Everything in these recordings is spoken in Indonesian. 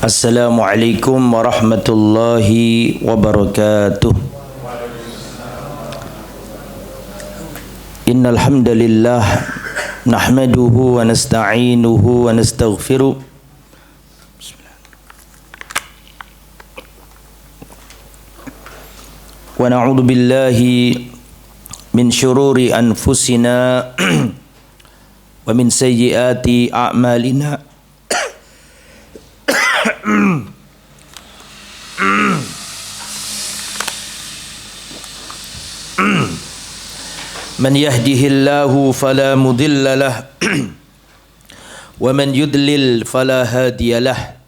Assalamualaikum warahmatullahi wabarakatuh. Innal hamdalillah nahmaduhu wa nasta'inuhu wa nastaghfiruh wa na'udzu billahi min syururi anfusina wa min sayyiati a'malina. Man yahdihillahu fala mudilla lah wa man yudlil fala hadiya lah.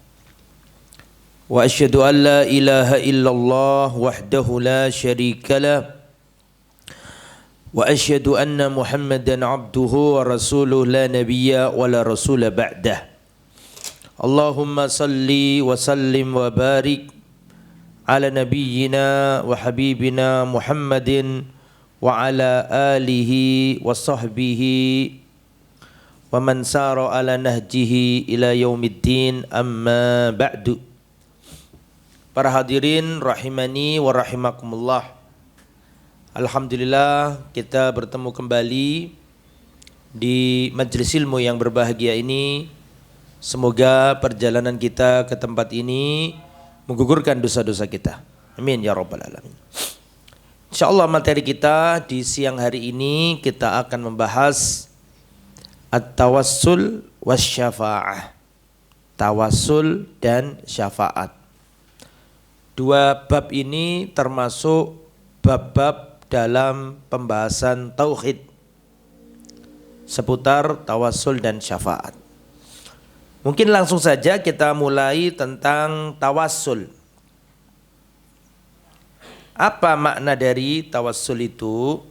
Wa asyhadu an la ilaha illallah wahdahu la syarika lah wa asyhadu anna Muhammadan abduhu wa rasuluh la nabiyya wa la rasula ba'dah. Allahumma salli wa sallim wa barik ala nabiyyina wa habibina Muhammadin wa ala alihi wa sahbihi wa man sara ala nahjihi ila yaumiddin, amma ba'du. Para hadirin rahimani wa rahimakumullah. Alhamdulillah kita bertemu kembali di majelis ilmu yang berbahagia ini. Semoga perjalanan kita ke tempat ini menggugurkan dosa-dosa kita. Amin ya rabbal alamin. InsyaAllah materi kita di siang hari ini kita akan membahas at-tawassul wasyafa'ah. Tawassul dan syafaat. Dua bab ini termasuk bab-bab dalam pembahasan tauhid seputar tawassul dan syafaat. Mungkin langsung saja kita mulai tentang tawassul. Apa makna dari tawassul itu?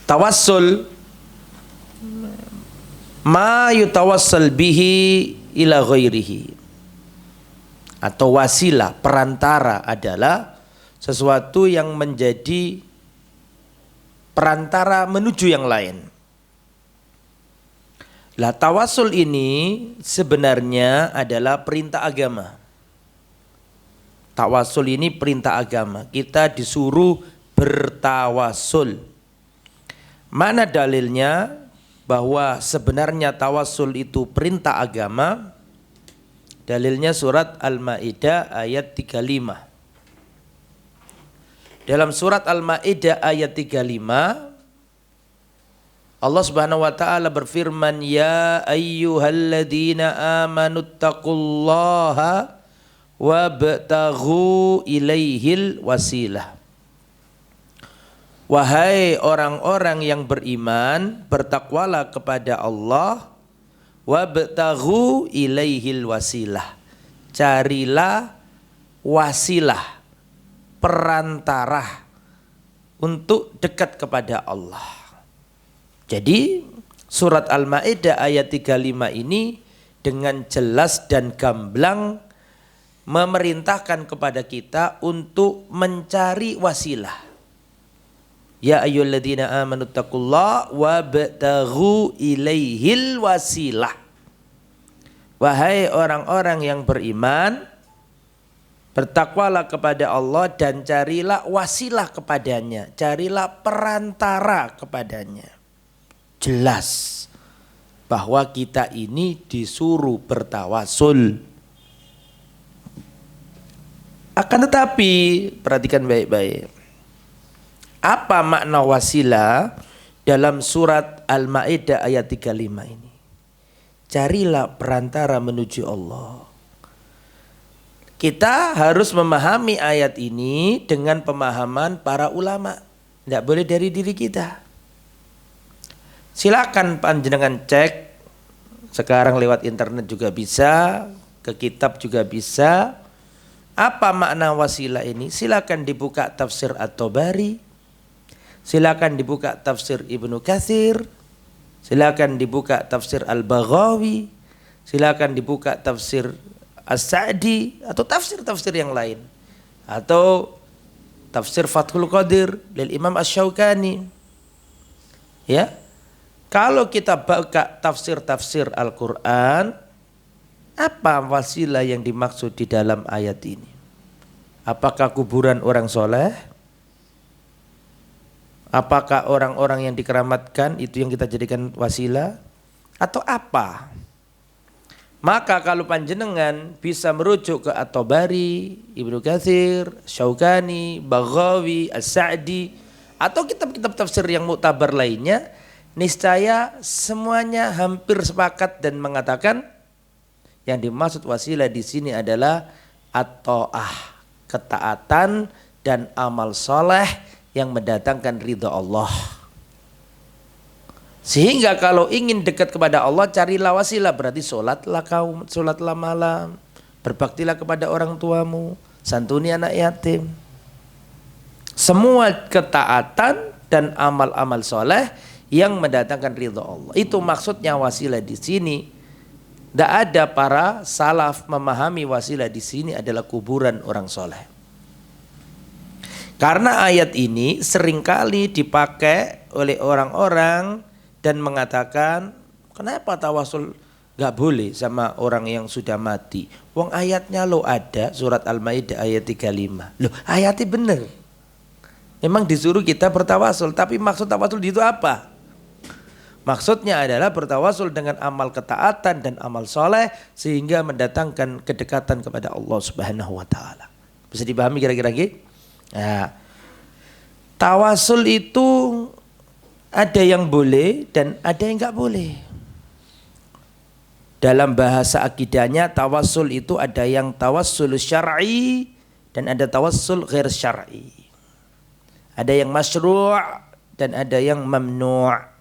Tawassul ma yutawassal bihi ila ghairihi, atau wasilah, perantara adalah sesuatu yang menjadi perantara menuju yang lain. Lah tawassul ini sebenarnya adalah perintah agama. Tawassul ini perintah agama. Kita disuruh bertawassul. Mana dalilnya bahwa sebenarnya tawassul itu perintah agama? Dalilnya surat Al-Maidah ayat 35. Dalam surat Al-Maidah ayat 35 Allah Subhanahu wa taala berfirman, ya ayyuhalladzina amanuttaqullaha wabtaghu ilaihil wasilah. Wahai orang-orang yang beriman, bertakwalah kepada Allah, wabtaghu ilaihil wasilah. Carilah wasilah, perantara untuk dekat kepada Allah. Jadi surat Al-Maidah ayat 35 ini dengan jelas dan gamblang memerintahkan kepada kita untuk mencari wasilah. Ya ayyuhalladzina amanu taqullaha wabtaghu ilaihil wasilah. Wahai orang-orang yang beriman, bertakwalah kepada Allah dan carilah wasilah kepadanya, carilah perantara kepadanya. Jelas bahwa kita ini disuruh bertawassul. Akan tetapi perhatikan baik-baik. Apa makna wasilah dalam surat Al-Maidah ayat 35 ini? Carilah perantara menuju Allah. Kita harus memahami ayat ini dengan pemahaman para ulama. Tidak boleh dari diri kita. Silakan panjenengan cek, sekarang lewat internet juga bisa, ke kitab juga bisa. Apa makna wasilah ini? Silakan dibuka tafsir At-Tabari, silakan dibuka tafsir Ibnu Katsir, silakan dibuka tafsir Al-Baghawi, silakan dibuka tafsir As-Sa'di atau tafsir-tafsir yang lain, atau tafsir Fathul Qadir lil Imam Asy-Syaukani. Ya. Kalau kita baca tafsir-tafsir Al-Quran, apa wasilah yang dimaksud di dalam ayat ini? Apakah kuburan orang soleh? Apakah orang-orang yang dikeramatkan itu yang kita jadikan wasilah? Atau apa? Maka kalau panjenengan bisa merujuk ke At-Tabari, Ibnu Katsir, Syaukani, Baghawi, As-Sa'di, atau kitab-kitab tafsir yang muktabar lainnya, niscaya semuanya hampir sepakat dan mengatakan yang dimaksud wasilah di sini adalah at-ta'ah, ketaatan dan amal soleh yang mendatangkan ridha Allah. Sehingga kalau ingin dekat kepada Allah, carilah wasilah, berarti sholatlah malam, berbaktilah kepada orang tuamu, santuni anak yatim. Semua ketaatan dan amal-amal soleh yang mendatangkan ridha Allah. Itu maksudnya wasilah di sini. Tidak ada para salaf memahami wasilah di sini adalah kuburan orang soleh. Karena ayat ini seringkali dipakai oleh orang-orang dan mengatakan, kenapa tawasul gak boleh sama orang yang sudah mati? Wong ayatnya lo ada, surat Al-Maidah ayat 35. Loh, ayatnya bener. Memang disuruh kita bertawasul, tapi maksud tawasul itu apa? Maksudnya adalah bertawasul dengan amal ketaatan dan amal soleh sehingga mendatangkan kedekatan kepada Allah Subhanahu wa taala. Bisa dipahami kira-kira gitu? Nah, tawasul itu ada yang boleh dan ada yang enggak boleh. Dalam bahasa akidahnya tawasul itu ada yang tawassul syar'i dan ada tawassul ghair syar'i. Ada yang masyru' dan ada yang mamnu'.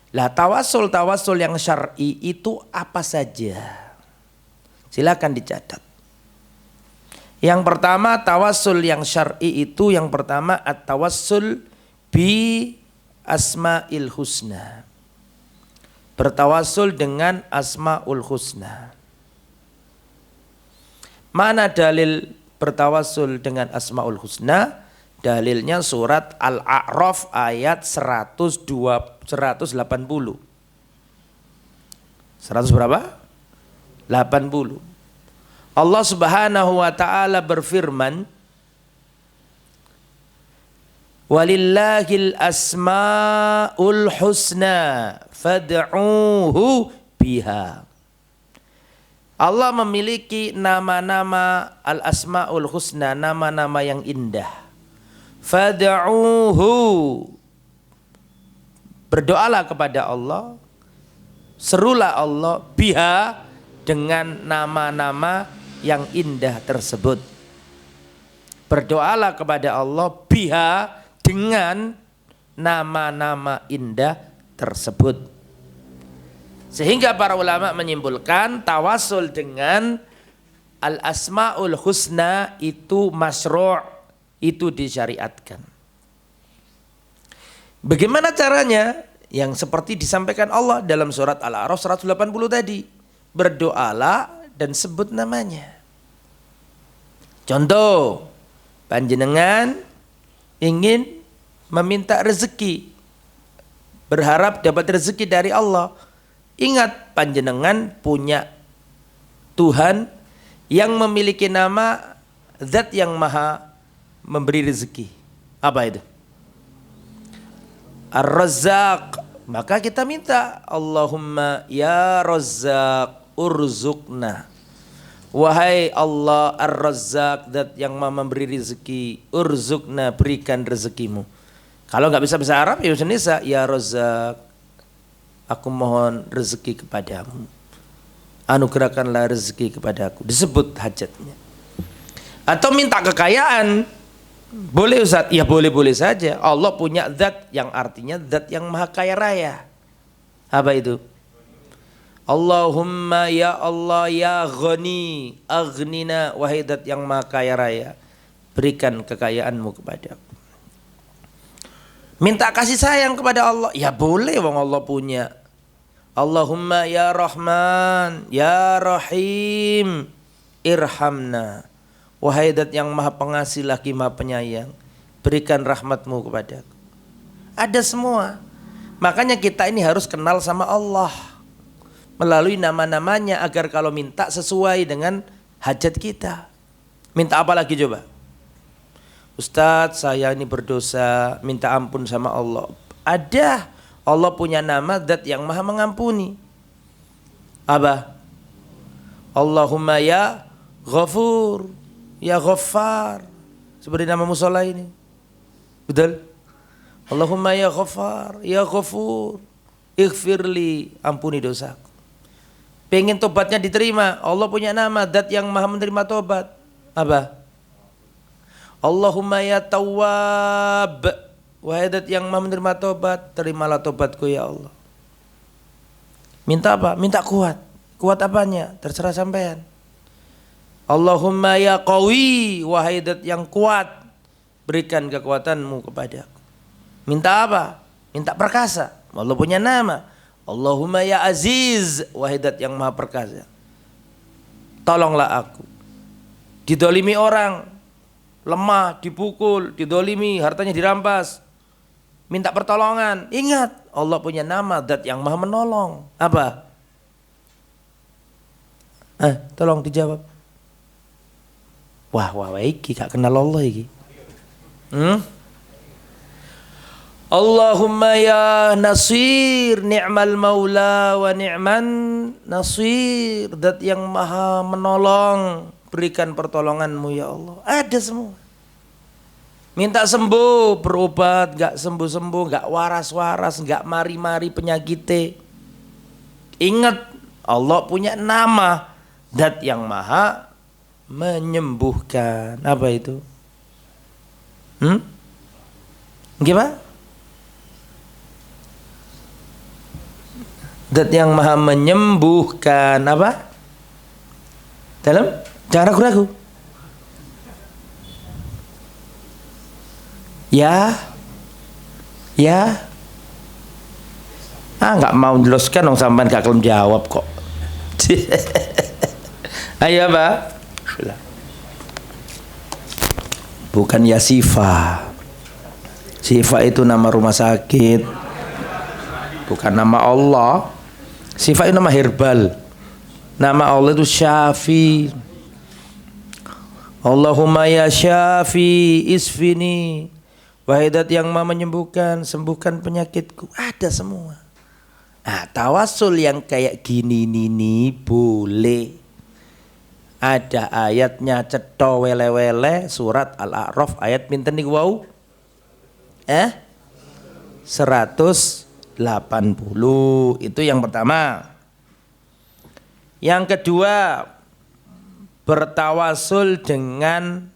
Lah tawasul yang syar'i itu apa saja? Silakan dicatat. Yang pertama tawasul yang syar'i itu yang pertama at-tawassul bi asma'il husna. Bertawasul dengan asma'ul husna. Mana dalil bertawasul dengan asma'ul husna? Dalilnya surat Al-A'raf ayat 180. 100 berapa? 80. Allah Subhanahu wa taala berfirman, walillahil asmaul husna fad'uuhu biha. Allah memiliki nama-nama al-asmaul husna, nama-nama yang indah. Fad'uuhu, berdoalah kepada Allah, serulah Allah biha, dengan nama-nama yang indah tersebut. Berdoalah kepada Allah biha, dengan nama-nama indah tersebut. Sehingga para ulama menyimpulkan tawasul dengan al-asmaul husna itu masyru', itu disyariatkan. Bagaimana caranya? Yang seperti disampaikan Allah dalam surat Al-A'raf 180 tadi. Berdoalah dan sebut namanya. Contoh, panjenengan ingin meminta rezeki, berharap dapat rezeki dari Allah. Ingat, panjenengan punya Tuhan yang memiliki nama Zat yang maha memberi rezeki. Apa itu? Ar-Razzaq. Maka kita minta, Allahumma ya Razzaq urzuqna. Wahai Allah Ar-Razzaq, Zat yang maha memberi rezeki, urzuqna, berikan rezekimu. Kalau nggak bisa bahasa Arab ya Indonesia, ya Razzaq, aku mohon rezeki kepadamu. Anugerahkanlah rezeki kepadaku. Disebut hajatnya. Atau minta kekayaan. Boleh Ustaz? Ya boleh-boleh saja. Allah punya zat yang artinya zat yang maha kaya raya. Apa itu? Allahumma ya Allah ya Ghani aghnina, wahai zat yang maha kaya raya, berikan kekayaanmu kepadaku. Minta kasih sayang kepada Allah. Ya boleh, wong Allah punya. Allahumma ya Rahman ya Rahim irhamna, wahai Zat yang maha pengasih lagi maha penyayang, berikan rahmatmu kepadaku. Ada semua. Makanya kita ini harus kenal sama Allah melalui nama-namanya agar kalau minta sesuai dengan hajat kita. Minta apa lagi coba? Ustadz, saya ini berdosa, minta ampun sama Allah. Ada, Allah punya nama zat yang maha mengampuni. Apa? Allahumma ya Ghafur, ya Ghaffar. Seperti nama musola ini. Betul? Allahumma ya Ghaffar, ya Ghafur, ighfirli, ampuni dosaku. Pengen tobatnya diterima, Allah punya nama zat yang maha menerima tobat. Apa? Allahumma ya Tawwab, wahai zat yang maha menerima tobat, terimalah tobatku ya Allah. Minta apa? Minta kuat. Kuat apanya? Terserah sampean. Allahumma ya Qawi, wahai zat yang kuat, berikan kekuatanmu kepadaku. Minta apa? Minta perkasa. Allah punya nama. Allahumma ya Aziz, wahai zat yang maha perkasa, tolonglah aku. Didolimi orang, lemah, dipukul, didolimi, hartanya dirampas, minta pertolongan. Ingat, Allah punya nama zat yang maha menolong. Apa? Tolong dijawab. Wah, iki gak kenal Allah iki. Allahumma ya Nasir, ni'mal maula wa ni'man nasir, zat yang maha menolong, berikan pertolonganmu ya Allah. Ada semua. Minta sembuh, berobat, gak sembuh-sembuh, gak waras-waras, gak mari-mari penyakitnya. Ingat, Allah punya nama zat yang maha menyembuhkan. Apa itu? Gimana? Zat yang maha menyembuhkan. Apa? Dalam? Jangan ragu-ragu. Ya. Nggak mau jelaskan dong, sampean gak kelem jawab kok. Ayo apa? Bukan ya Sifa. Sifa itu nama rumah sakit, bukan nama Allah. Sifa itu nama herbal. Nama Allah itu Syafi. Allahumma ya Syafi isfini, wahai zat yang maha menyembuhkan, sembuhkan penyakitku. Ada semua. Tawasul yang kayak gini nih boleh. Ada ayatnya cetha wele-wele, surat Al-A'raf ayat pinten niku wau? 180. Itu yang pertama. Yang kedua, bertawasul dengan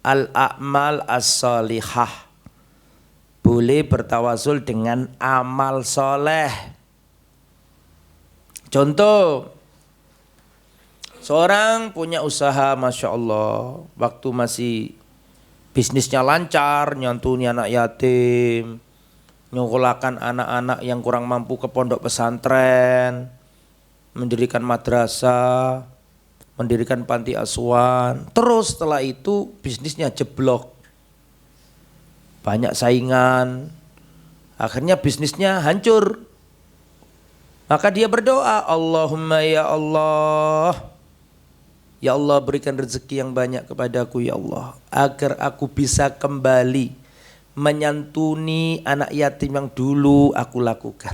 al-a'mal as-salihah. Boleh bertawasul dengan amal soleh. Contoh, seorang punya usaha, Masya Allah, waktu masih bisnisnya lancar, nyantuni anak yatim, nyokolakan anak-anak yang kurang mampu ke pondok pesantren, mendirikan madrasah, mendirikan panti asuhan. Terus setelah itu bisnisnya jeblok, banyak saingan, akhirnya bisnisnya hancur. Maka dia berdoa, Allahumma ya Allah, ya Allah berikan rezeki yang banyak kepadaku ya Allah, agar aku bisa kembali menyantuni anak yatim yang dulu aku lakukan,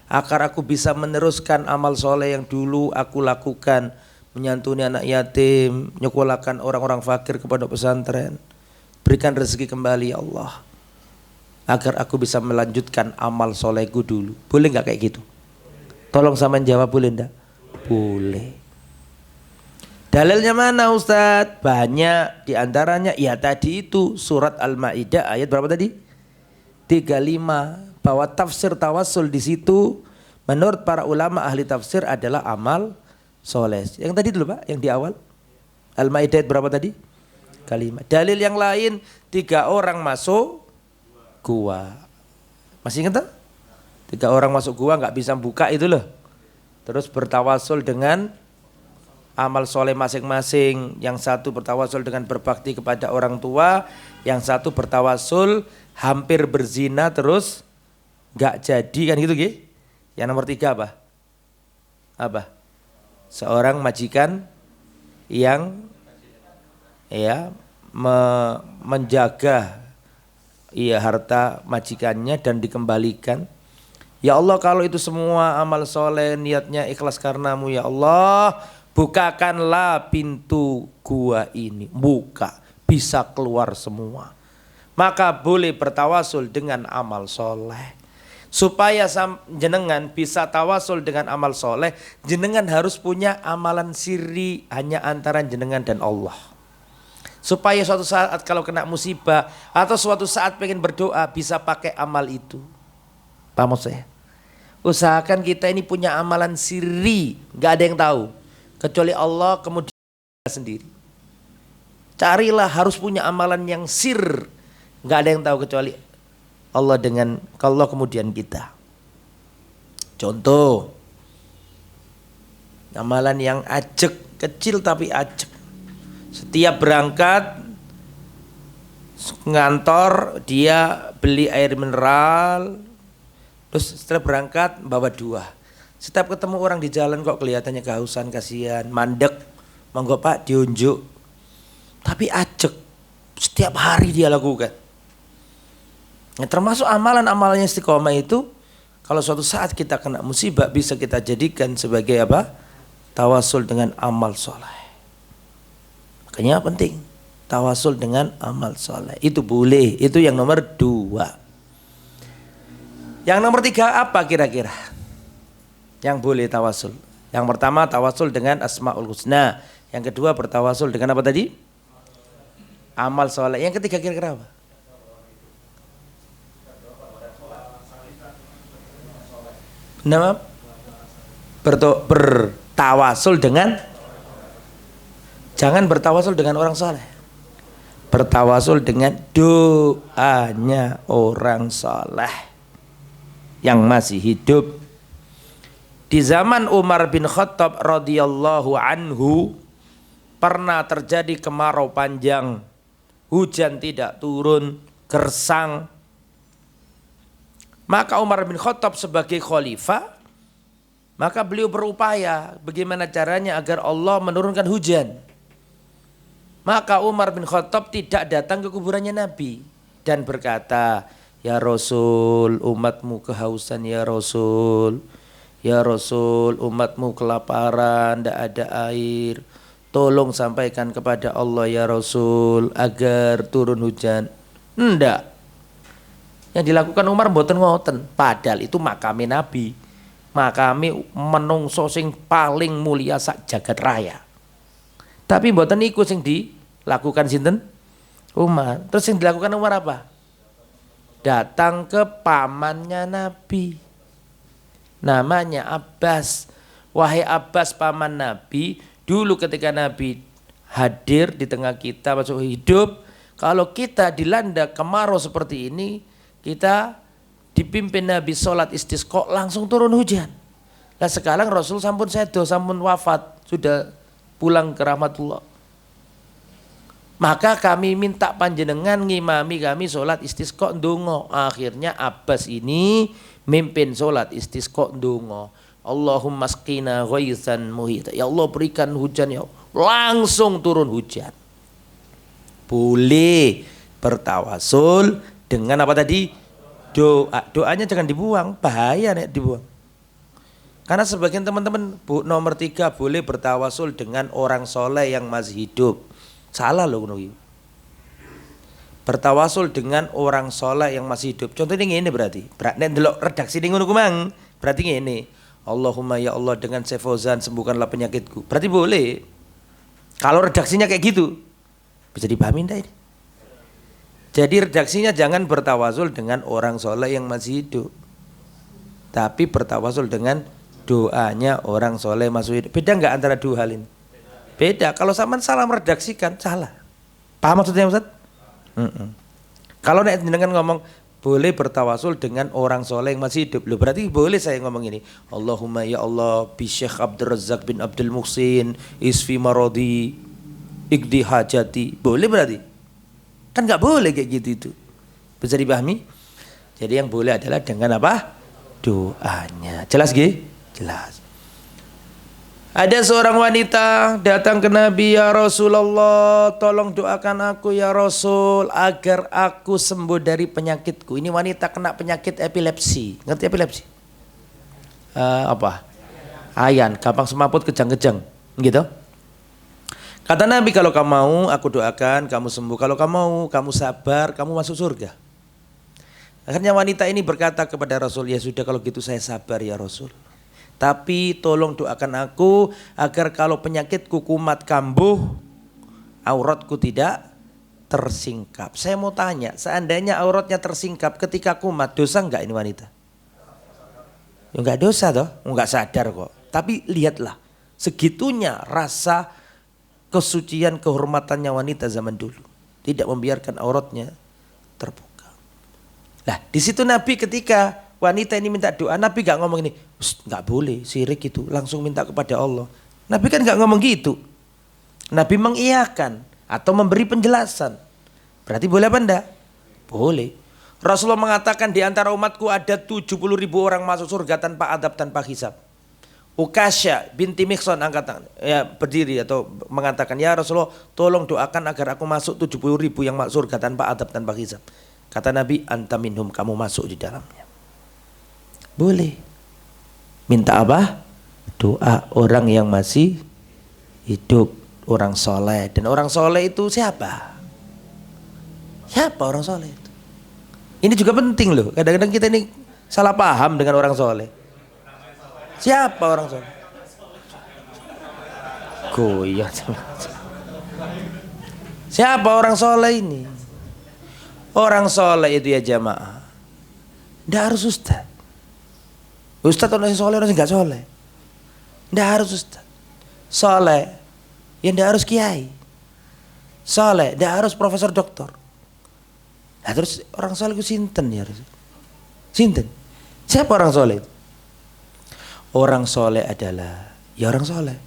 agar aku bisa meneruskan amal soleh yang dulu aku lakukan, menyantuni anak yatim, nyekolahkan orang-orang fakir kepada pesantren. Berikan rezeki kembali ya Allah, agar aku bisa melanjutkan amal solehku dulu. Boleh nggak kayak gitu? Tolong sama jawab, boleh enggak? Boleh. Dalilnya mana Ustadz? Banyak, diantaranya ya tadi itu surat Al-Maidah ayat berapa tadi? 35. Bahwa tafsir tawassul di situ menurut para ulama ahli tafsir adalah amal soleh. Yang tadi dulu Pak, yang di awal Al-Maidah ayat berapa tadi? Kalimat. Dalil yang lain, 3 orang masuk gua. Masih ingat tak? 3 orang masuk gua nggak bisa buka itu loh. Terus bertawasul dengan amal soleh masing-masing. Yang satu bertawasul dengan berbakti kepada orang tua, yang satu bertawasul hampir berzina terus nggak jadi kan gitu Ki. Yang nomor 3 apa? Apa? Seorang majikan yang ya menjaga harta majikannya dan dikembalikan. Ya Allah, kalau itu semua amal soleh niatnya ikhlas karenamu ya Allah, bukakanlah pintu gua ini, buka, bisa keluar semua. Maka boleh bertawasul dengan amal soleh. Supaya jenengan bisa tawasul dengan amal soleh, jenengan harus punya amalan sirri hanya antara jenengan dan Allah. Supaya suatu saat kalau kena musibah atau suatu saat pengen berdoa bisa pakai amal itu. Paham maksud saya? Usahakan kita ini punya amalan sirri, nggak ada yang tahu kecuali Allah, kemudian kita sendiri. Carilah harus punya amalan yang sir, nggak ada yang tahu kecuali Allah dengan Allah kemudian kita. Contoh, amalan yang ajek, kecil tapi ajek. Setiap berangkat ngantor dia beli air mineral. Terus setelah berangkat bawa 2. Setiap ketemu orang di jalan kok kelihatannya kehausan, kasihan, mandek, monggo Pak diunjuk. Tapi ajek, setiap hari dia lakukan. Nah, termasuk amalan-amalannya istiqomah itu, kalau suatu saat kita kena musibah bisa kita jadikan sebagai apa? Tawasul dengan amal soleh. Makanya penting, tawasul dengan amal soleh. Itu boleh, itu yang nomor 2. Yang nomor 3 apa kira-kira? Yang boleh tawasul. Yang pertama tawasul dengan Asmaul Husna. Yang kedua bertawasul dengan apa tadi? Amal soleh. Yang ketiga kira-kira apa? Nama? Bertawasul dengan, jangan bertawasul dengan orang soleh. Bertawasul dengan doanya orang soleh yang masih hidup. Di zaman Umar bin Khattab radhiyallahu anhu pernah terjadi kemarau panjang, hujan tidak turun, gersang. Maka Umar bin Khattab sebagai khalifah, maka beliau berupaya bagaimana caranya agar Allah menurunkan hujan. Maka Umar bin Khattab tidak datang ke kuburannya Nabi dan berkata, ya Rasul, umatmu kehausan ya Rasul. Ya Rasul, umatmu kelaparan, tidak ada air. Tolong sampaikan kepada Allah ya Rasul agar turun hujan. Enggak. Yang dilakukan Umar mboten ngoten. Padahal itu makame Nabi. Makame menungso sing paling mulia sak jagat raya. Tapi mboten iku sing dilakukan sinten? Umar. Terus yang dilakukan Umar apa? Datang ke pamannya Nabi, namanya Abbas. Wahai Abbas, paman Nabi, dulu ketika Nabi hadir di tengah kita masuk hidup, kalau kita dilanda kemarau seperti ini, kita dipimpin Nabi sholat istisqa langsung turun hujan. Nah sekarang Rasul sampun sedo, sampun wafat, sudah pulang ke rahmatullah. Maka kami minta panjenengan ngimami kami sholat istisqa ndonga. Akhirnya Abbas ini mimpin sholat istisqa ndonga. Allahumma asqina ghaitsan muhita. Ya Allah berikan hujan ya Allah. Langsung turun hujan. Boleh bertawasul dengan apa tadi? Doa. Doanya jangan dibuang, bahaya nek dibuang. Karena sebagian teman-teman nomor 3 boleh bertawasul dengan orang soleh yang masih hidup. Salah loh ngono. Bertawasul dengan orang soleh yang masih hidup. Contohnya ini berarti. Nek ndelok redaksi ning ngono ku mang, berarti ngene. Allahumma ya Allah dengan Syekh Fauzan sembuhkanlah penyakitku. Berarti boleh. Kalau redaksinya kayak gitu, bisa dipahami enggak ini? Jadi redaksinya jangan bertawasul dengan orang soleh yang masih hidup. Tapi bertawasul dengan doanya orang soleh masih hidup. Beda enggak antara dua hal ini? Beda. Kalau sama salah meredaksikan, salah. Paham maksudnya Ustaz? Kalau nek jenengan ngomong boleh bertawasul dengan orang soleh yang masih hidup, loh berarti boleh saya ngomong ini. Allahumma ya Allah bi Syekh Abdul Razak bin Abdul Muhsin isfi maradi ikdi hajati. Boleh berarti? Kan nggak boleh kayak gitu itu. Bisa dipahami? Jadi yang boleh adalah dengan apa? Doanya. Jelas Gi? Jelas. Ada seorang wanita datang ke Nabi, ya Rasulullah, tolong doakan aku ya Rasul agar aku sembuh dari penyakitku. Ini wanita kena penyakit epilepsi. Ngerti epilepsi? Apa? Ayan, gampang semaput, kejang-kejang, gitu. Kata Nabi, kalau kamu mau aku doakan kamu sembuh. Kalau kamu mau, kamu sabar, kamu masuk surga. Akhirnya wanita ini berkata kepada Rasul, ya sudah kalau gitu saya sabar ya Rasul. Tapi tolong doakan aku agar kalau penyakitku kumat kambuh, auratku tidak tersingkap. Saya mau tanya, seandainya auratnya tersingkap ketika kumat, dosa enggak ini wanita? Ya enggak dosa toh, enggak sadar kok. Tapi lihatlah, segitunya rasa kesucian kehormatannya wanita zaman dulu. Tidak membiarkan auratnya terbuka. Nah di situ Nabi ketika wanita ini minta doa, Nabi gak ngomong ini, nggak boleh syirik itu, langsung minta kepada Allah. Nabi kan gak ngomong gitu. Nabi mengiyakan atau memberi penjelasan. Berarti boleh apa enggak? Boleh. Rasulullah mengatakan di antara umatku ada 70.000 orang masuk surga tanpa adab, tanpa hisab. Ukasya binti Mihsan angkatan ya berdiri atau mengatakan, ya Rasulullah tolong doakan agar aku masuk 70.000 yang masuk surga tanpa adab, tanpa hisab. Kata Nabi, anta minhum, kamu masuk di dalamnya. Boleh. Minta apa? Doa orang yang masih hidup, orang soleh. Dan orang soleh itu siapa? Siapa orang soleh itu? Ini juga penting loh. Kadang-kadang kita ini salah paham dengan orang soleh. Siapa orang soleh? Goyah. Siapa orang soleh ini? Orang soleh itu ya jamaah, tidak harus ustaz. Ustaz orang soleh, orang nggak soleh. Tidak harus ustaz. Soleh, ya tidak harus kiai. Soleh, tidak harus profesor doktor. Nah, terus orang soleh itu sinten ya? Sinten? Siapa orang soleh itu? Orang soleh adalah ya orang soleh.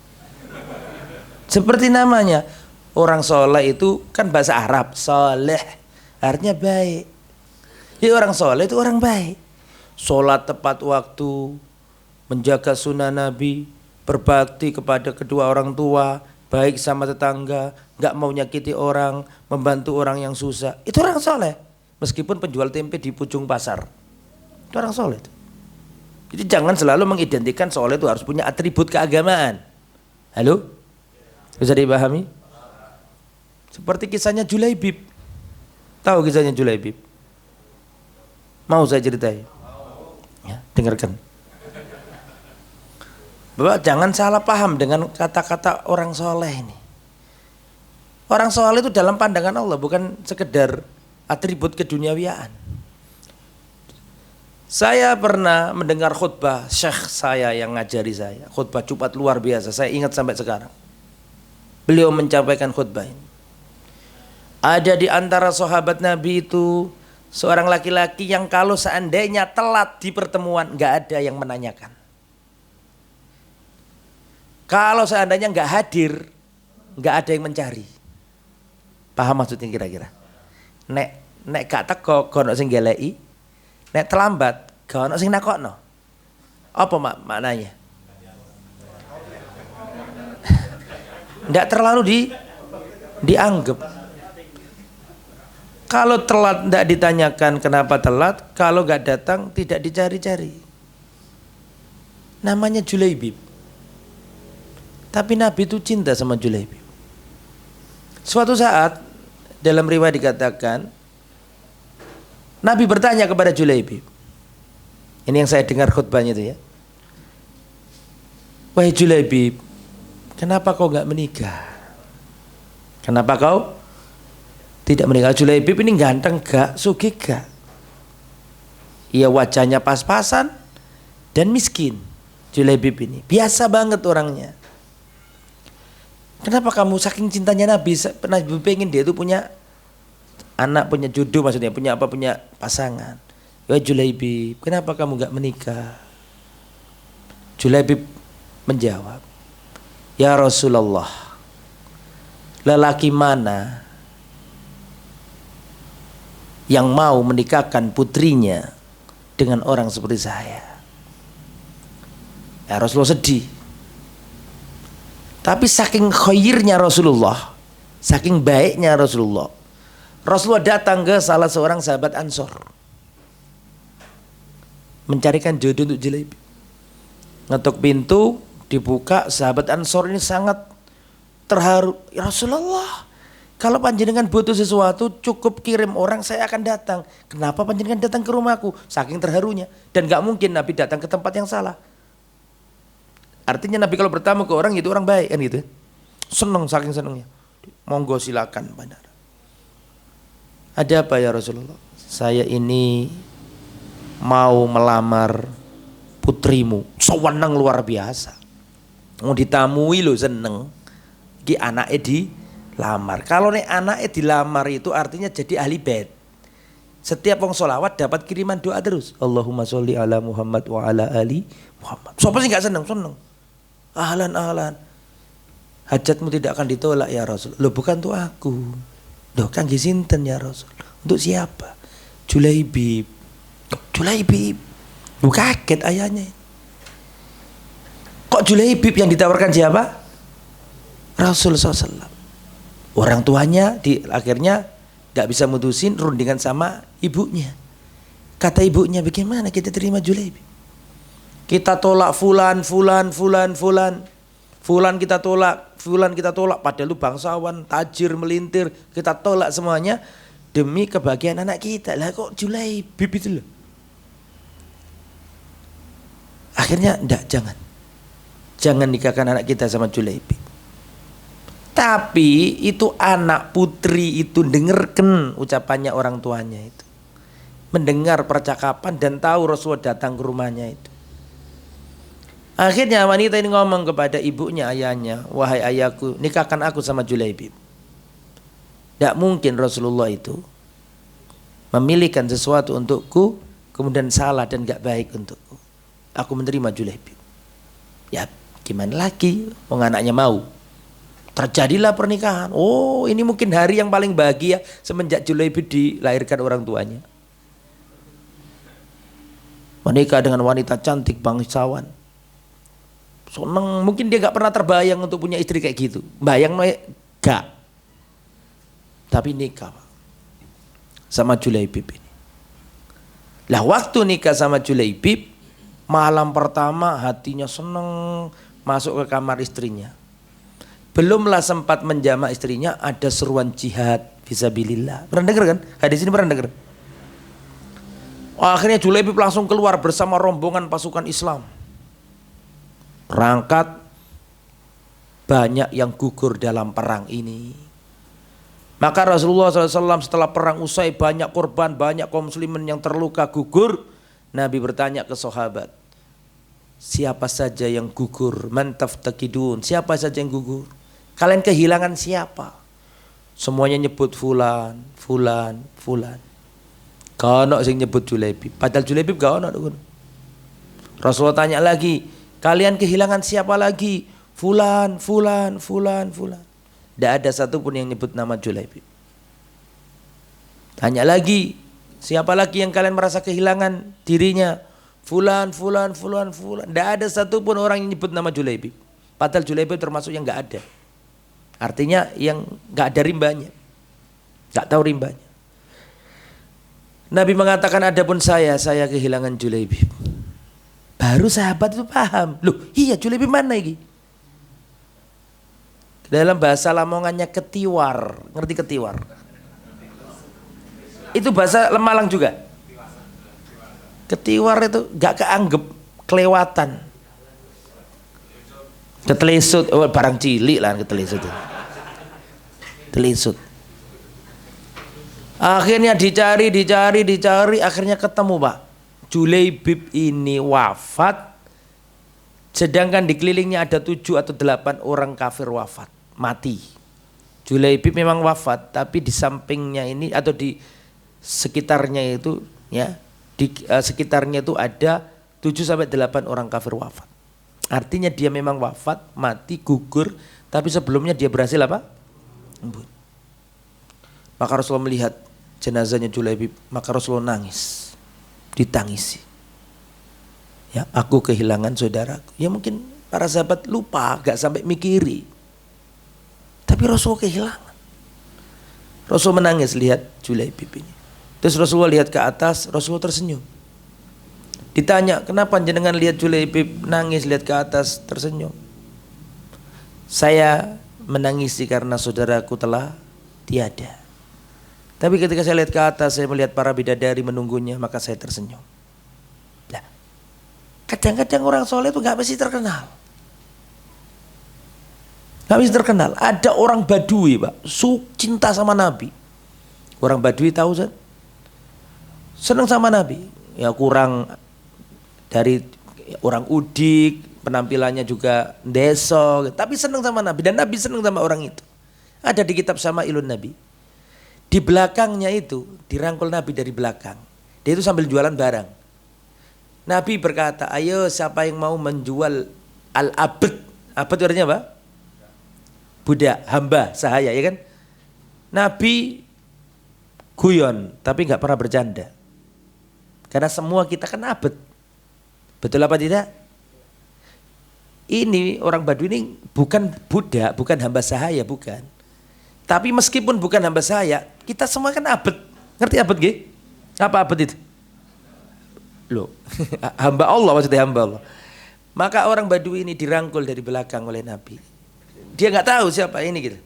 Seperti namanya, orang soleh itu kan bahasa Arab, soleh artinya baik. Ya orang soleh itu orang baik. Sholat tepat waktu, menjaga sunnah Nabi, berbakti kepada kedua orang tua, baik sama tetangga, gak mau nyakiti orang, membantu orang yang susah. Itu orang soleh. Meskipun penjual tempe di ujung pasar, itu orang soleh. Jadi jangan selalu mengidentikan soleh itu harus punya atribut keagamaan. Halo? Bisa dipahami? Seperti kisahnya Julaibib. Tahu kisahnya Julaibib? Mau saya ceritain? Ya, dengarkan. Bapak jangan salah paham dengan kata-kata orang soleh ini. Orang soleh itu dalam pandangan Allah bukan sekedar atribut keduniawiaan. Saya pernah mendengar khutbah syekh saya yang ngajari saya, khutbah Jumat luar biasa, saya ingat sampai sekarang. Beliau menyampaikan khutbah ini. Ada di antara sahabat Nabi itu seorang laki-laki yang kalau seandainya telat di pertemuan nggak ada yang menanyakan. Kalau seandainya nggak hadir, nggak ada yang mencari. Paham maksudnya kira-kira? Nek gak teko kono sing geleki, nek terlambat kono sing nakokno. Apa maknanya? Ndak terlalu dianggap. Kalau telat ndak ditanyakan kenapa telat, kalau gak datang tidak dicari-cari. Namanya Julaibib. Tapi Nabi itu cinta sama Julaibib. Suatu saat dalam riwayat dikatakan Nabi bertanya kepada Julaibib. Ini yang saya dengar khutbahnya itu ya. Wahai Julaibib, kenapa kau gak menikah? Kenapa kau tidak menikah? Julaibib ini ganteng gak, sugih gak? Ia wajahnya pas-pasan dan miskin. Julaibib ini biasa banget orangnya. Kenapa kamu saking cintanya Nabi pengen dia itu punya anak, punya jodoh, maksudnya punya apa, punya pasangan. Ya Julaibib, kenapa kamu gak menikah? Julaibib menjawab, ya Rasulullah, lelaki mana yang mau menikahkan putrinya dengan orang seperti saya. Ya, Rasulullah sedih. Tapi saking khairnya Rasulullah, saking baiknya Rasulullah, Rasulullah datang ke salah seorang sahabat Ansor mencarikan jodoh untuk Julaibib. Ngetuk pintu, dibuka, sahabat Ansor ini sangat terharu. Ya Rasulullah, kalau panjenengan butuh sesuatu cukup kirim orang, saya akan datang. Kenapa panjenengan datang ke rumahku? Saking terharunya. Dan gak mungkin Nabi datang ke tempat yang salah. Artinya Nabi kalau bertamu ke orang itu orang baik kan gitu. Seneng, saking senengnya. Monggo silakan benar. Ada apa ya Rasulullah? Saya ini mau melamar putrimu. Sewenang luar biasa. Mau ditamui lo seneng. Ki anaknya dilamar. Kalau nih anaknya dilamar itu artinya jadi ahli bait. Setiap wong sholawat dapat kiriman doa terus. Allahumma sholli ala Muhammad wa ala ali Muhammad. Siapa sih nggak seneng? Seneng. Ahlan ahlan. Hajatmu tidak akan ditolak ya Rasul. Lo bukan untuk aku. Loh kangge sinten ya Rasul. Untuk siapa? Julaibib. Julaibib. Lu kaget ayahnya. Kok Julaibib yang ditawarkan siapa? Rasul SAW. Orang tuanya akhirnya gak bisa mutusin, rundingan sama ibunya. Kata ibunya, bagaimana kita terima Julaibib? Kita tolak fulan. Fulan kita tolak. Padahal lu bangsawan, tajir, melintir. Kita tolak semuanya demi kebahagiaan anak kita. Lah kok Julaibib itu loh. Akhirnya jangan nikahkan anak kita sama Julaibib. Tapi itu anak putri itu dengarkan ucapannya orang tuanya itu. Mendengar percakapan dan tahu Rasulullah datang ke rumahnya itu. Akhirnya wanita ini ngomong kepada ibunya, ayahnya, wahai ayahku, nikahkan aku sama Julaibib. Tidak mungkin Rasulullah itu memilihkan sesuatu untukku kemudian salah dan gak baik untukku. Aku menerima Julaibib. Ya gimana lagi, anaknya mau. Terjadilah pernikahan. Oh ini mungkin hari yang paling bahagia semenjak Julaibib dilahirkan orang tuanya. Menikah dengan wanita cantik bangsawan. Seneng, mungkin dia gak pernah terbayang untuk punya istri kayak gitu. Bayang gak. Tapi nikah sama Julaibib ini. Lah waktu nikah sama Julaibib, malam pertama hatinya seneng masuk ke kamar istrinya. Belumlah sempat menjamah istrinya, ada seruan jihad fisabilillah. Pernah dengar kan? Hadis ini pernah dengar? Akhirnya Julaibib langsung keluar bersama rombongan pasukan Islam. Berangkat, banyak yang gugur dalam perang ini. Maka Rasulullah SAW setelah perang usai, banyak korban, banyak kaum muslimin yang terluka gugur. Nabi bertanya ke sahabat, siapa saja yang gugur? Man taftakidun, siapa saja yang gugur? Kalian kehilangan siapa? Semuanya nyebut fulan. Gak ada yang nyebut Julaibib. Padahal Julaibib gak ada. Rasulullah tanya lagi, kalian kehilangan siapa lagi? Fulan. Tidak ada satupun yang nyebut nama Julaibib. Tanya lagi, siapa lagi yang kalian merasa kehilangan dirinya? Fulan. Tidak ada satupun orang yang nyebut nama Julaibib. Padahal Julaibib termasuk yang gak ada. Artinya yang gak ada rimbanya. Gak tahu rimbanya. Nabi mengatakan, adapun saya kehilangan Julaibib. Baru sahabat itu paham. Loh iya Julaibib mana ini? Dalam bahasa Lamongannya ketiwar. Ngerti ketiwar? Itu bahasa Malang juga. Ketiwar itu gak keanggap, kelewatan. Ketelesut, oh barang cilik lah ketelesut. Telesut. Akhirnya dicari, akhirnya ketemu Pak. Julaibib ini wafat, sedangkan di kelilingnya ada 7 atau 8 orang kafir wafat, mati. Julaibib memang wafat, tapi di sampingnya ini atau di sekitarnya itu ya, di sekitarnya itu ada 7 sampai 8 orang kafir wafat. Artinya dia memang wafat, mati, gugur, tapi sebelumnya dia berhasil apa? Maka Rasulullah melihat jenazahnya Julaibib, maka Rasulullah nangis, ditangisi. Ya, aku kehilangan saudaraku. Ya mungkin para sahabat lupa, gak sampai mikiri. Tapi Rasul kehilangan. Rasul menangis lihat Julaibib ini. Terus Rasulullah lihat ke atas, Rasulullah tersenyum. Ditanya, kenapa jenengan lihat Julaibib nangis lihat ke atas tersenyum? Saya menangisi karena saudaraku telah tiada. Tapi ketika saya lihat ke atas, saya melihat para bidadari menunggunya, maka saya tersenyum. Nah, kadang-kadang orang soleh itu gak mesti terkenal. Gak mesti terkenal. Ada orang Badui, Pak, cinta sama Nabi. Orang Badui tahu kan? Senang sama Nabi. Ya kurang dari orang udik, penampilannya juga deso, tapi senang sama Nabi. Dan Nabi senang sama orang itu. Ada di kitab Syama'ilun Nabi. Di belakangnya itu dirangkul Nabi dari belakang. Dia itu sambil jualan barang. Nabi berkata, ayo siapa yang mau menjual al-abd. Abd itu artinya apa? Budak, hamba, sahaya, ya kan? Nabi guyon, tapi gak pernah bercanda. Karena semua kita kan abd. Betul apa tidak? Ini orang Badui ini bukan budak, bukan hamba sahaya, bukan. Tapi meskipun bukan hamba sahaya, kita semua kan abd. Ngerti abd gak? Apa abd itu? Loh, hamba Allah, maksudnya hamba Allah. Maka orang Badui ini dirangkul dari belakang oleh Nabi. Dia nggak tahu siapa ini gitu.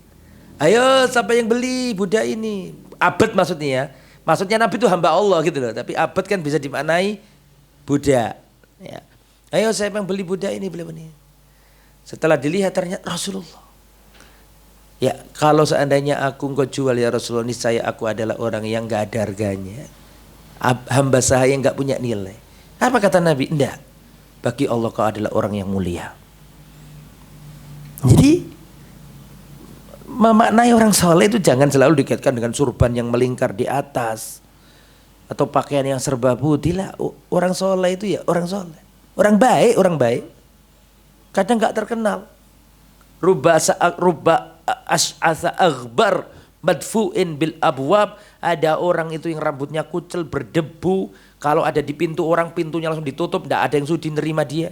Ayo siapa yang beli budak ini? Abd maksudnya ya. Maksudnya Nabi itu hamba Allah gitu loh. Tapi abd kan bisa dimaknai budak. Ya. Ayo siapa yang beli budak ini, beli ini. Setelah dilihat ternyata Rasulullah. Ya, kalau seandainya aku engkau jual ya Rasulullah, ini saya aku adalah orang yang nggak ada harganya. Hamba sahaya yang nggak punya nilai. Apa kata Nabi? Enggak. Bagi Allah kau adalah orang yang mulia. Jadi memaknai orang soleh itu jangan selalu dikaitkan dengan surban yang melingkar di atas atau pakaian yang serba putih lah. Orang soleh itu ya orang soleh, orang baik, orang baik. Kadang nggak terkenal. Ruba as'asa aghbar madfu'in bil abwab. Ada orang itu yang rambutnya kucel berdebu, kalau ada di pintu orang pintunya langsung ditutup, tidak ada yang sudi nerima dia.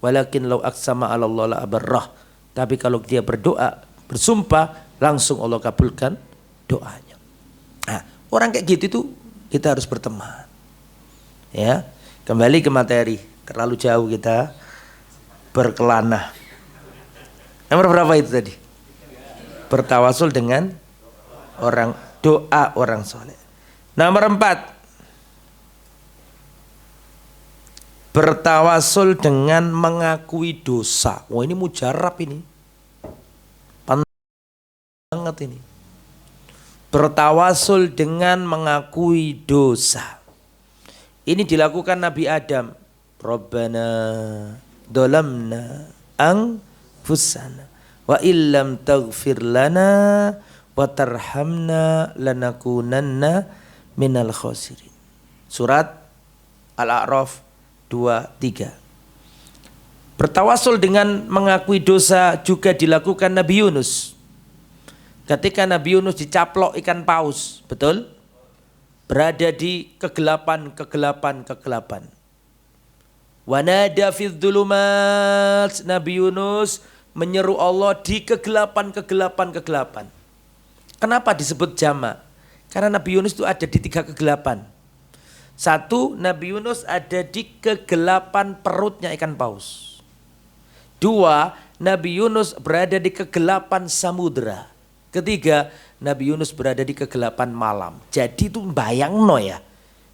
Walakin law aqsama 'ala Allah la abarrah. Tapi kalau dia berdoa, bersumpah, langsung Allah kabulkan doanya. Nah, orang kayak gitu itu kita harus berteman. Ya, kembali ke materi. Terlalu jauh kita berkelana. Nomor berapa itu tadi? Bertawasul dengan orang, doa orang soleh. Nomor 4, bertawasul dengan mengakui dosa. Wah, ini mujarab ini. Banget ini. Bertawasul dengan mengakui dosa. Ini dilakukan Nabi Adam. Rabbana dolamna anfusana wa illam taghfir lana wa tarhamna lanakunanna minal khasirin. Surat Al-A'raf 2:3. Bertawasul dengan mengakui dosa juga dilakukan Nabi Yunus. Ketika Nabi Yunus dicaplok ikan paus, betul? Berada di kegelapan. Wanada fid dhulumat. Nabi Yunus menyeru Allah di kegelapan. Kenapa disebut jamak? Karena Nabi Yunus itu ada di 3 kegelapan. 1, Nabi Yunus ada di kegelapan perutnya ikan paus. 2, Nabi Yunus berada di kegelapan samudera. 3, Nabi Yunus berada di kegelapan malam. Jadi itu bayangno ya,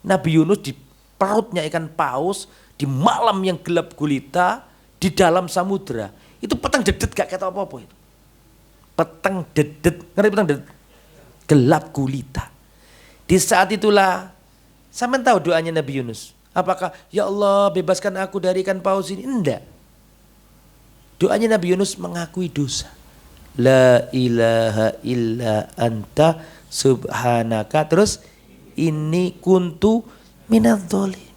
Nabi Yunus di perutnya ikan paus, di malam yang gelap gulita, di dalam samudera. Itu petang dedet gak kata apa-apa itu. Petang dedet, ngerti petang dedet? Gelap gulita. Di saat itulah, sampean tahu doanya Nabi Yunus? Apakah ya Allah bebaskan aku dari ikan paus ini? Enggak. Doanya Nabi Yunus mengakui dosa. La ilaha illa anta subhanaka. Terus ini kuntu minadz dzalimin.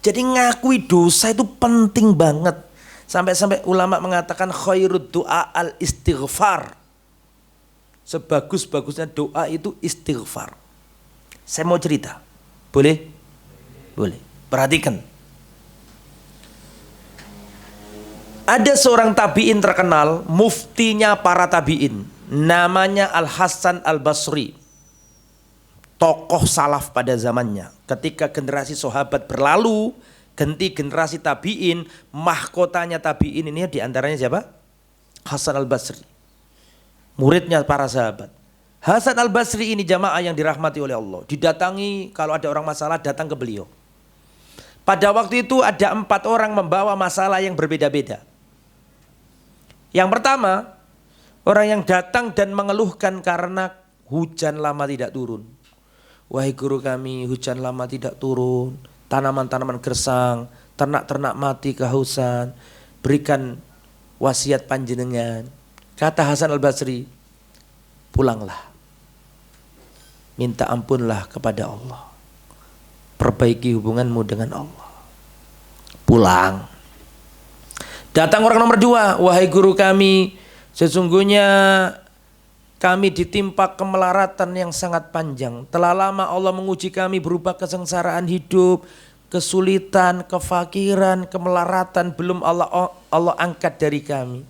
Jadi ngakui dosa itu penting banget. Sampai-sampai ulama mengatakan khairud du'a al istighfar. Sebagus-bagusnya doa itu istighfar. Saya mau cerita. Boleh? Boleh. Perhatikan. Ada seorang tabi'in terkenal, muftinya para tabi'in, namanya Al-Hasan Al-Basri, tokoh salaf pada zamannya. Ketika generasi sahabat berlalu, ganti generasi tabi'in, mahkotanya tabi'in ini diantaranya siapa? Hasan Al-Basri, muridnya para sahabat. Hasan Al-Basri ini jamaah yang dirahmati oleh Allah, didatangi kalau ada orang masalah datang ke beliau. Pada waktu itu ada 4 orang membawa masalah yang berbeda-beda. Yang pertama, orang yang datang dan mengeluhkan karena hujan lama tidak turun. Wahai guru kami, hujan lama tidak turun, tanaman-tanaman gersang, ternak-ternak mati kehausan, berikan wasiat panjenengan. Kata Hasan Al-Basri, pulanglah, minta ampunlah kepada Allah, perbaiki hubunganmu dengan Allah, pulang. Datang orang nomor 2, wahai guru kami, sesungguhnya kami ditimpa kemelaratan yang sangat panjang. Telah lama Allah menguji kami berupa kesengsaraan hidup, kesulitan, kefakiran, kemelaratan belum Allah angkat dari kami.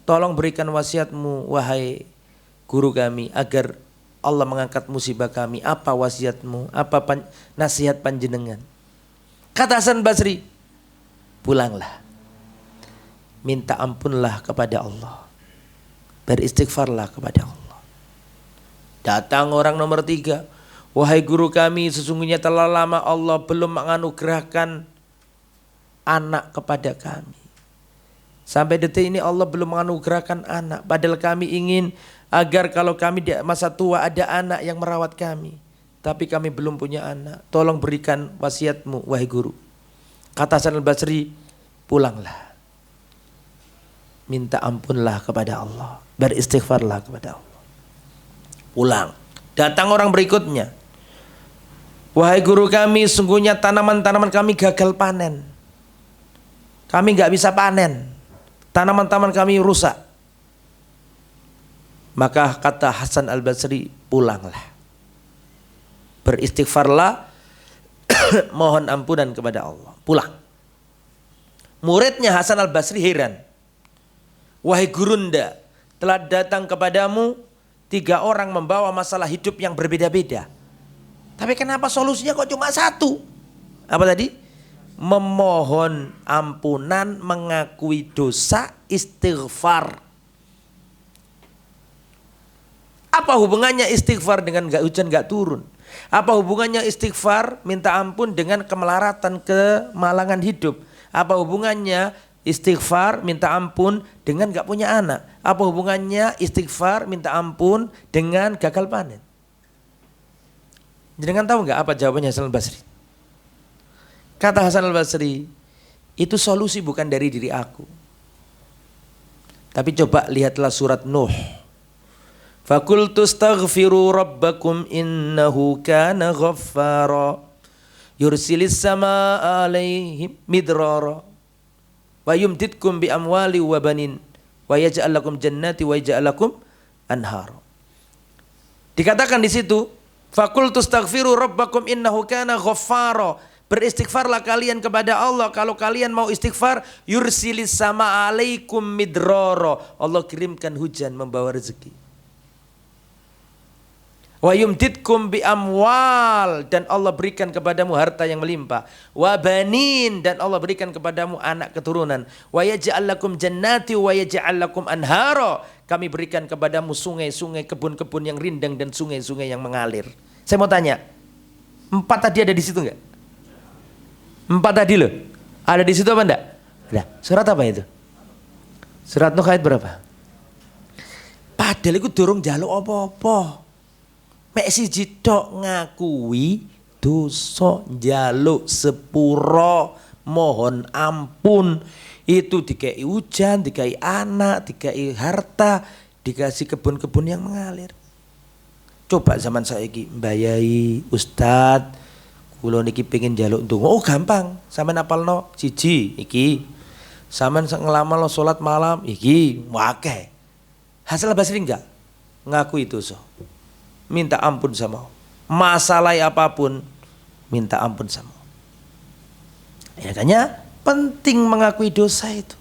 Tolong berikan wasiatmu wahai guru kami agar Allah mengangkat musibah kami. Apa wasiatmu? Apa nasihat panjenengan? Kata Hasan Basri, pulanglah, minta ampunlah kepada Allah, beristighfarlah kepada Allah. Datang orang nomor 3, wahai guru kami, sesungguhnya telah lama Allah belum menganugerahkan anak kepada kami. Sampai detik ini Allah belum menganugerahkan anak, padahal kami ingin agar kalau kami di masa tua ada anak yang merawat kami, tapi kami belum punya anak. Tolong berikan wasiatmu wahai guru. Kata Hasan Al-Basri, pulanglah, minta ampunlah kepada Allah, beristighfarlah kepada Allah. Pulang. Datang orang berikutnya, wahai guru kami, sungguhnya tanaman-tanaman kami gagal panen, kami gak bisa panen, tanaman-tanaman kami rusak. Maka kata Hasan Al-Basri, pulanglah, beristighfarlah, mohon ampunan kepada Allah, pulang. Muridnya Hasan Al-Basri heran, wahai gurunda, telah datang kepadamu 3 orang membawa masalah hidup yang berbeda-beda, tapi kenapa solusinya kok cuma 1? Apa tadi? Memohon ampunan, mengakui dosa, istighfar. Apa hubungannya istighfar dengan hujan gak turun? Apa hubungannya istighfar minta ampun dengan kemelaratan, kemalangan hidup? Apa hubungannya istighfar minta ampun dengan gak punya anak? Apa hubungannya istighfar minta ampun dengan gagal panen? Jangan tahu gak apa jawabannya Hasan Al-Basri? Kata Hasan Al-Basri, itu solusi bukan dari diri aku. Tapi coba lihatlah surat Nuh. Fakultu astaghfiru rabbakum innahu kana ghaffara yursilis samaa alaihim midrara wa yumditkum bi amwali wa banin wa yaj'al lakum jannati wa yaj'al lakum anhar. Dikatakan di situ, fakultu astaghfiru rabbakum innahu kana ghaffara, beristighfarlah kalian kepada Allah. Kalau kalian mau istighfar, yursilis samaa alaikum midrara, Allah kirimkan hujan membawa rezeki. Wa yumditkum bi amwal, dan Allah berikan kepadamu harta yang melimpah. Wa banin, dan Allah berikan kepadamu anak keturunan. Wa yaj'al lakum jannati wa yaj'al lakum anhara, kami berikan kepadamu sungai-sungai, kebun-kebun yang rindang dan sungai-sungai yang mengalir. Saya mau tanya, 4 tadi ada di situ enggak? 4 tadi loh. Ada di situ apa enggak? Ada. Surat apa itu? Surat Nuh ayat berapa? Padahal itu durung njaluk apa-apa. Mek siji tok ngakui dosa, njaluk sepuro, mohon ampun. Itu dikai hujan, dikai anak, dikai harta, dikasih kebun-kebun yang mengalir. Coba zaman saiki mbayai ustad, kula niki pengen njaluk ndonga, oh gampang, sampean apalno siji iki. Sampean ngelamal salat malam iki, akeh. Hasan Al-Basri enggak ngakui dosa. Minta ampun sama Allah. Masalah apapun minta ampun sama Allah. Ya, makanya penting mengakui dosa itu.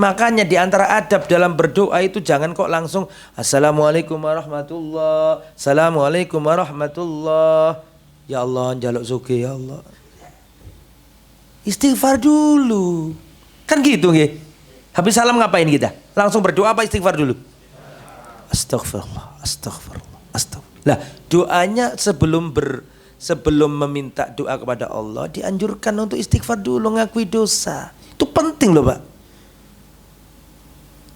Makanya di antara adab dalam berdoa itu jangan kok langsung Assalamualaikum warahmatullah, Assalamualaikum warahmatullah. Ya Allah, njaluk sugih ya Allah. Istighfar dulu. Kan gitu nggih. Habis salam ngapain kita? Langsung berdoa apa istighfar dulu? Astagfirullah, astagfirullah, astagfirullah. Lah, doanya sebelum meminta doa kepada Allah dianjurkan untuk istighfar dulu, ngakui dosa. Itu penting loh, Pak.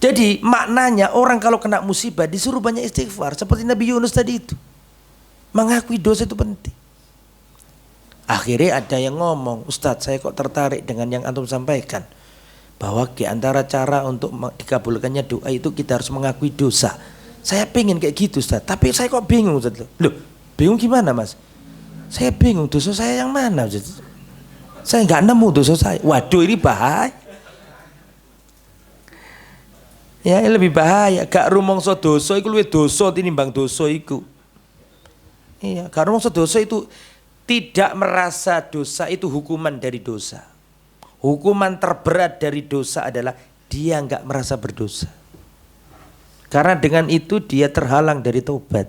Jadi maknanya orang kalau kena musibah disuruh banyak istighfar. Seperti Nabi Yunus tadi itu. Mengakui dosa itu penting. Akhirnya ada yang ngomong, Ustadz saya kok tertarik dengan yang antum sampaikan. Bahwa di antara cara untuk dikabulkannya doa itu kita harus mengakui dosa. Saya pengen kayak gitu Ustadz. Tapi saya kok bingung Ustadz. Loh bingung gimana Mas? Saya bingung dosa saya yang mana Ustadz? Saya nggak nemu dosa saya. Waduh ini bahaya. Ya lebih bahaya, gak rumangsa dosa iku luwih dosa tinimbang dosa iku. Iya, gak rumangsa dosa itu tidak merasa dosa itu hukuman dari dosa. Hukuman terberat dari dosa adalah dia enggak merasa berdosa. Karena dengan itu dia terhalang dari taubat.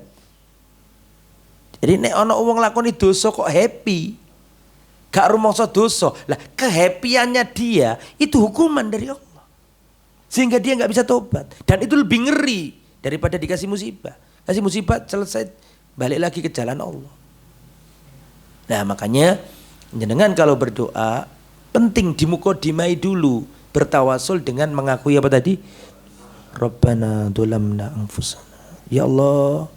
Jadi nek ana wong lakoni dosa kok happy. Gak rumangsa dosa. Lah kehappyannya dia itu hukuman dari Allah. Sehingga dia nggak bisa tobat. Dan itu lebih ngeri daripada dikasih musibah. Kasih musibah selesai balik lagi ke jalan Allah. Nah makanya jenengan kalau berdoa penting dimukodimai dulu. Bertawasul dengan mengakui apa tadi? Rabbana dzulamna anfusana. Ya Allah,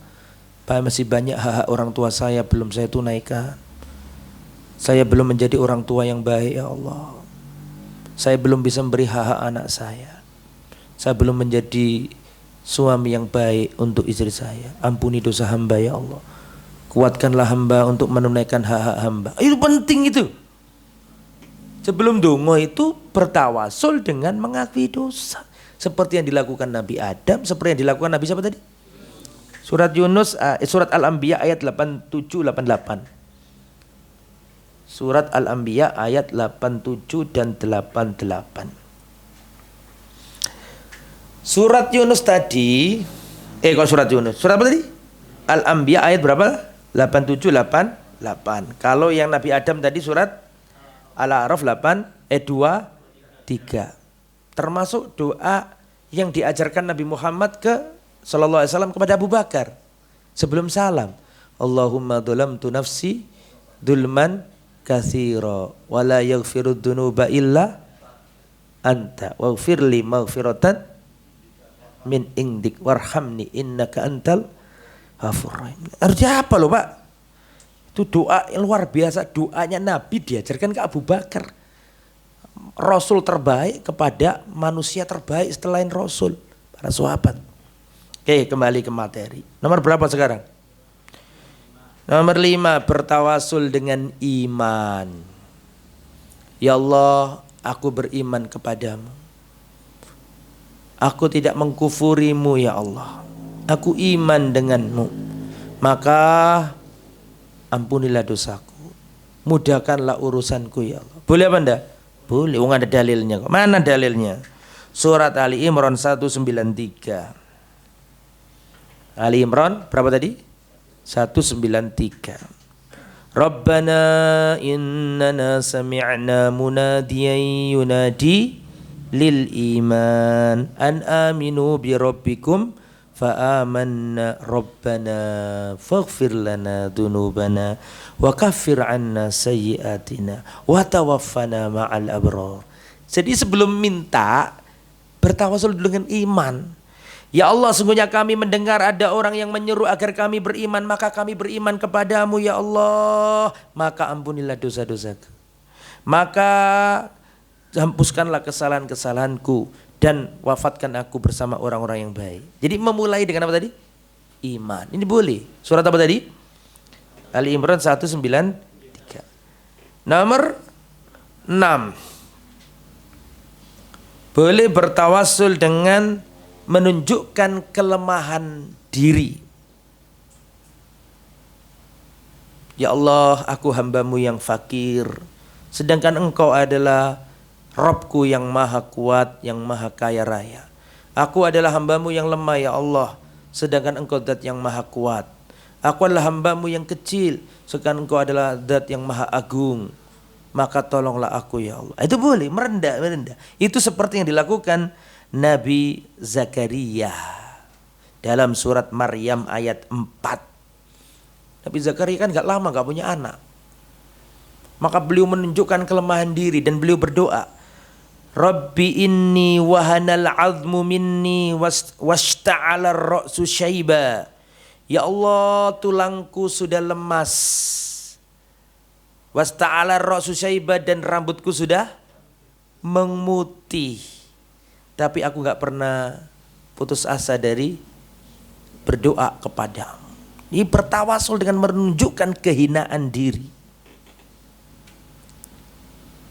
masih banyak hak-hak orang tua saya belum saya tunaikan. Saya belum menjadi orang tua yang baik ya Allah. Saya belum bisa memberi hak-hak anak saya. Saya belum menjadi suami yang baik untuk istri saya. Ampuni dosa hamba ya Allah. Kuatkanlah hamba untuk menunaikan hak-hak hamba. Itu penting itu. Sebelum dongo itu bertawasul dengan mengakui dosa. Seperti yang dilakukan Nabi Adam, seperti yang dilakukan Nabi siapa tadi? Surat Yunus, surat Al-Anbiya ayat 87-88. Surat Al-Anbiya ayat 87 dan 88. Surat Yunus tadi, kok surat Yunus? Surat apa tadi? Al-Anbiya ayat berapa? 87, 88. Kalau yang Nabi Adam tadi surat Al-A'raf 2, 3. Termasuk doa yang diajarkan Nabi Muhammad sallallahu alaihi wasallam kepada Abu Bakar sebelum salam. Allahumma dzalamtu nafsi dzulman katsira wa la yaghfiru dzunuba illa anta waghfirli maghfiratan min indik warhamni innaka antal ghafurur rahim. Artinya apa loh Pak? Itu doa yang luar biasa. Doanya Nabi diajarkan ke Abu Bakar, Rasul terbaik kepada manusia terbaik setelah Rasul, para sahabat. Oke, kembali ke materi. Nomor berapa sekarang? Nomor 5, bertawasul dengan iman. Ya Allah, aku beriman kepadamu. Aku tidak mengkufurimu ya Allah. Aku iman denganmu. Maka ampunilah dosaku. Mudahkanlah urusanku ya Allah. Boleh apa enggak? Boleh. Ada dalilnya kok. Mana dalilnya? Surat Ali Imran 193. Ali Imran berapa tadi? 193. Rabbana innana sami'na munadiyan yunadi lil iman an aminu bi rabbikum fa amanna rabbana faghfir lana dzunubana wa kaffir anna sayyi'atina wa tawaffana ma'al abrar. Jadi sebelum minta bertawasul dengan iman. Ya Allah, sungguhnya kami mendengar ada orang yang menyuruh agar kami beriman, maka kami beriman kepadamu ya Allah. Maka ampunilah dosa-dosaku. Maka hapuskanlah kesalahan-kesalahanku dan wafatkan aku bersama orang-orang yang baik. Jadi memulai dengan apa tadi? Iman. Ini boleh. Surat apa tadi? Ali Imran 193. Nomor 6. Boleh bertawasul dengan menunjukkan kelemahan diri. Ya Allah, aku hambamu yang fakir, sedangkan engkau adalah Rabbku yang maha kuat, yang maha kaya raya. Aku adalah hambamu yang lemah ya Allah, sedangkan engkau zat yang maha kuat. Aku adalah hambamu yang kecil, sedangkan engkau adalah zat yang maha agung. Maka tolonglah aku ya Allah. Itu boleh, merendah. Itu seperti yang dilakukan Nabi Zakaria dalam surat Maryam ayat 4. Nabi Zakaria kan gak lama gak punya anak. Maka beliau menunjukkan kelemahan diri dan beliau berdoa, Rabbi inni wahanal azmu minni washta'ala ar-ra'su syaiba. Ya Allah, tulangku sudah lemas. Washta'ala ar-ra'su syaiba, dan rambutku sudah memutih. Tapi aku gak pernah putus asa dari berdoa kepadamu. Ini bertawasul dengan menunjukkan kehinaan diri.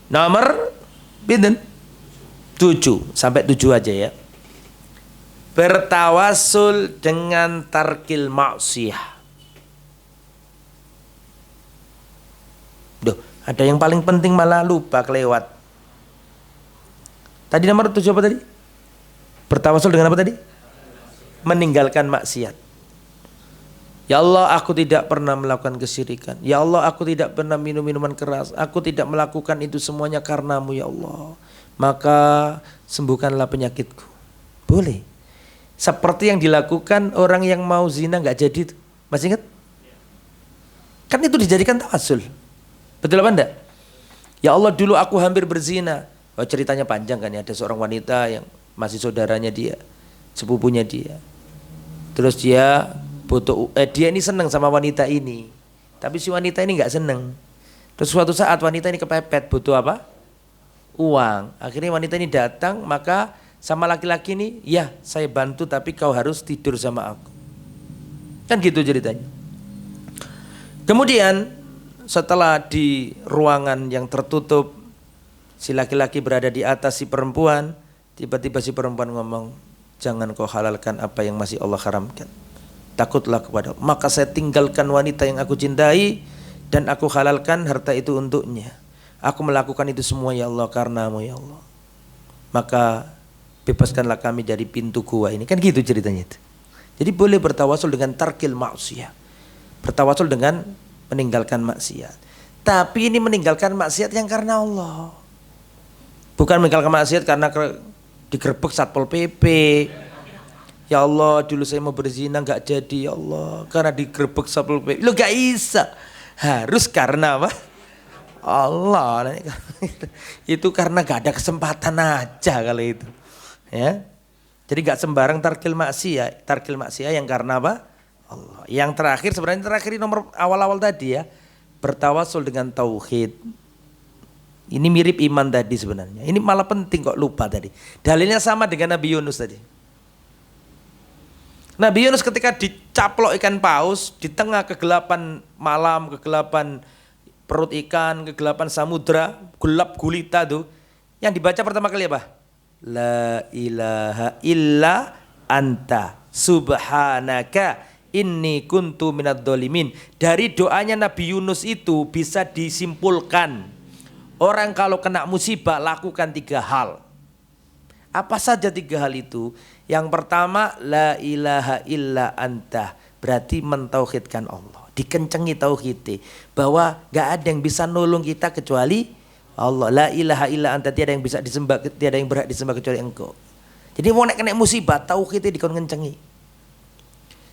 Nomor 7 sampai 7 aja ya. Bertawasul dengan tarkil maksiyah. Duh, ada yang paling penting malah lupa, kelewat. Tadi nomor 7 apa tadi? Bertawasul dengan apa tadi? Meninggalkan maksiat. Ya Allah, aku tidak pernah melakukan kesyirikan. Ya Allah, aku tidak pernah minum minuman keras. Aku tidak melakukan itu semuanya karenamu ya Allah. Maka sembuhkanlah penyakitku. Boleh. Seperti yang dilakukan orang yang mau zina gak jadi itu. Masih ingat? Kan itu dijadikan tawasul. Betul apa enggak? Ya Allah, dulu aku hampir berzina. Oh, ceritanya panjang kan ya. Ada seorang wanita yang masih saudaranya dia, sepupunya dia. Terus dia dia ini senang sama wanita ini, tapi si wanita ini nggak senang. Terus suatu saat wanita ini kepepet, butuh apa? Uang. Akhirnya wanita ini datang, maka sama laki-laki ini, ya saya bantu tapi kau harus tidur sama aku. Kan gitu ceritanya. Kemudian setelah di ruangan yang tertutup, si laki-laki berada di atas si perempuan, tiba-tiba si perempuan ngomong, jangan kau halalkan apa yang masih Allah haramkan. Takutlah kepada Allah. Maka saya tinggalkan wanita yang aku cintai dan aku halalkan harta itu untuknya. Aku melakukan itu semua ya Allah karenamu ya Allah. Maka bebaskanlah kami dari pintu gua ini. Kan gitu ceritanya itu. Jadi boleh bertawasul dengan tarkil maksiyah. Bertawasul dengan meninggalkan maksiat. Tapi ini meninggalkan maksiat yang karena Allah. Bukan meninggalkan maksiat karena digerebek Satpol PP. Ya Allah, dulu saya mau berzina gak jadi ya Allah, karena digerebek Satpol PP. Lu gak bisa. Harus karena apa? Allah. Itu karena gak ada kesempatan aja kalau itu. Ya. Jadi gak sembarang tarkil maksiat. Tarkil maksiat yang karena apa? Allah. Yang terakhir, sebenarnya terakhir ini nomor awal-awal tadi ya. Bertawasul dengan tauhid. Ini mirip iman tadi sebenarnya. Ini malah penting kok lupa tadi. Dalilnya sama dengan Nabi Yunus tadi. Nabi Yunus ketika dicaplok ikan paus di tengah kegelapan malam, kegelapan perut ikan, kegelapan samudra, gelap gulita tuh, yang dibaca pertama kali apa? La ilaha illa anta subhanaka inni kuntu minadz dzalimin. Dari doanya Nabi Yunus itu bisa disimpulkan, orang kalau kena musibah lakukan 3 hal. Apa saja 3 hal itu? Yang pertama, la ilaha illa anta, berarti mentauhidkan Allah, dikencengi tauhid, bahwa gak ada yang bisa nolong kita kecuali Allah. La ilaha illa anta, tiada yang bisa disembah, tiada yang berhak disembah kecuali engkau. Jadi mau kena musibah, tauhidnya dikon kencengi.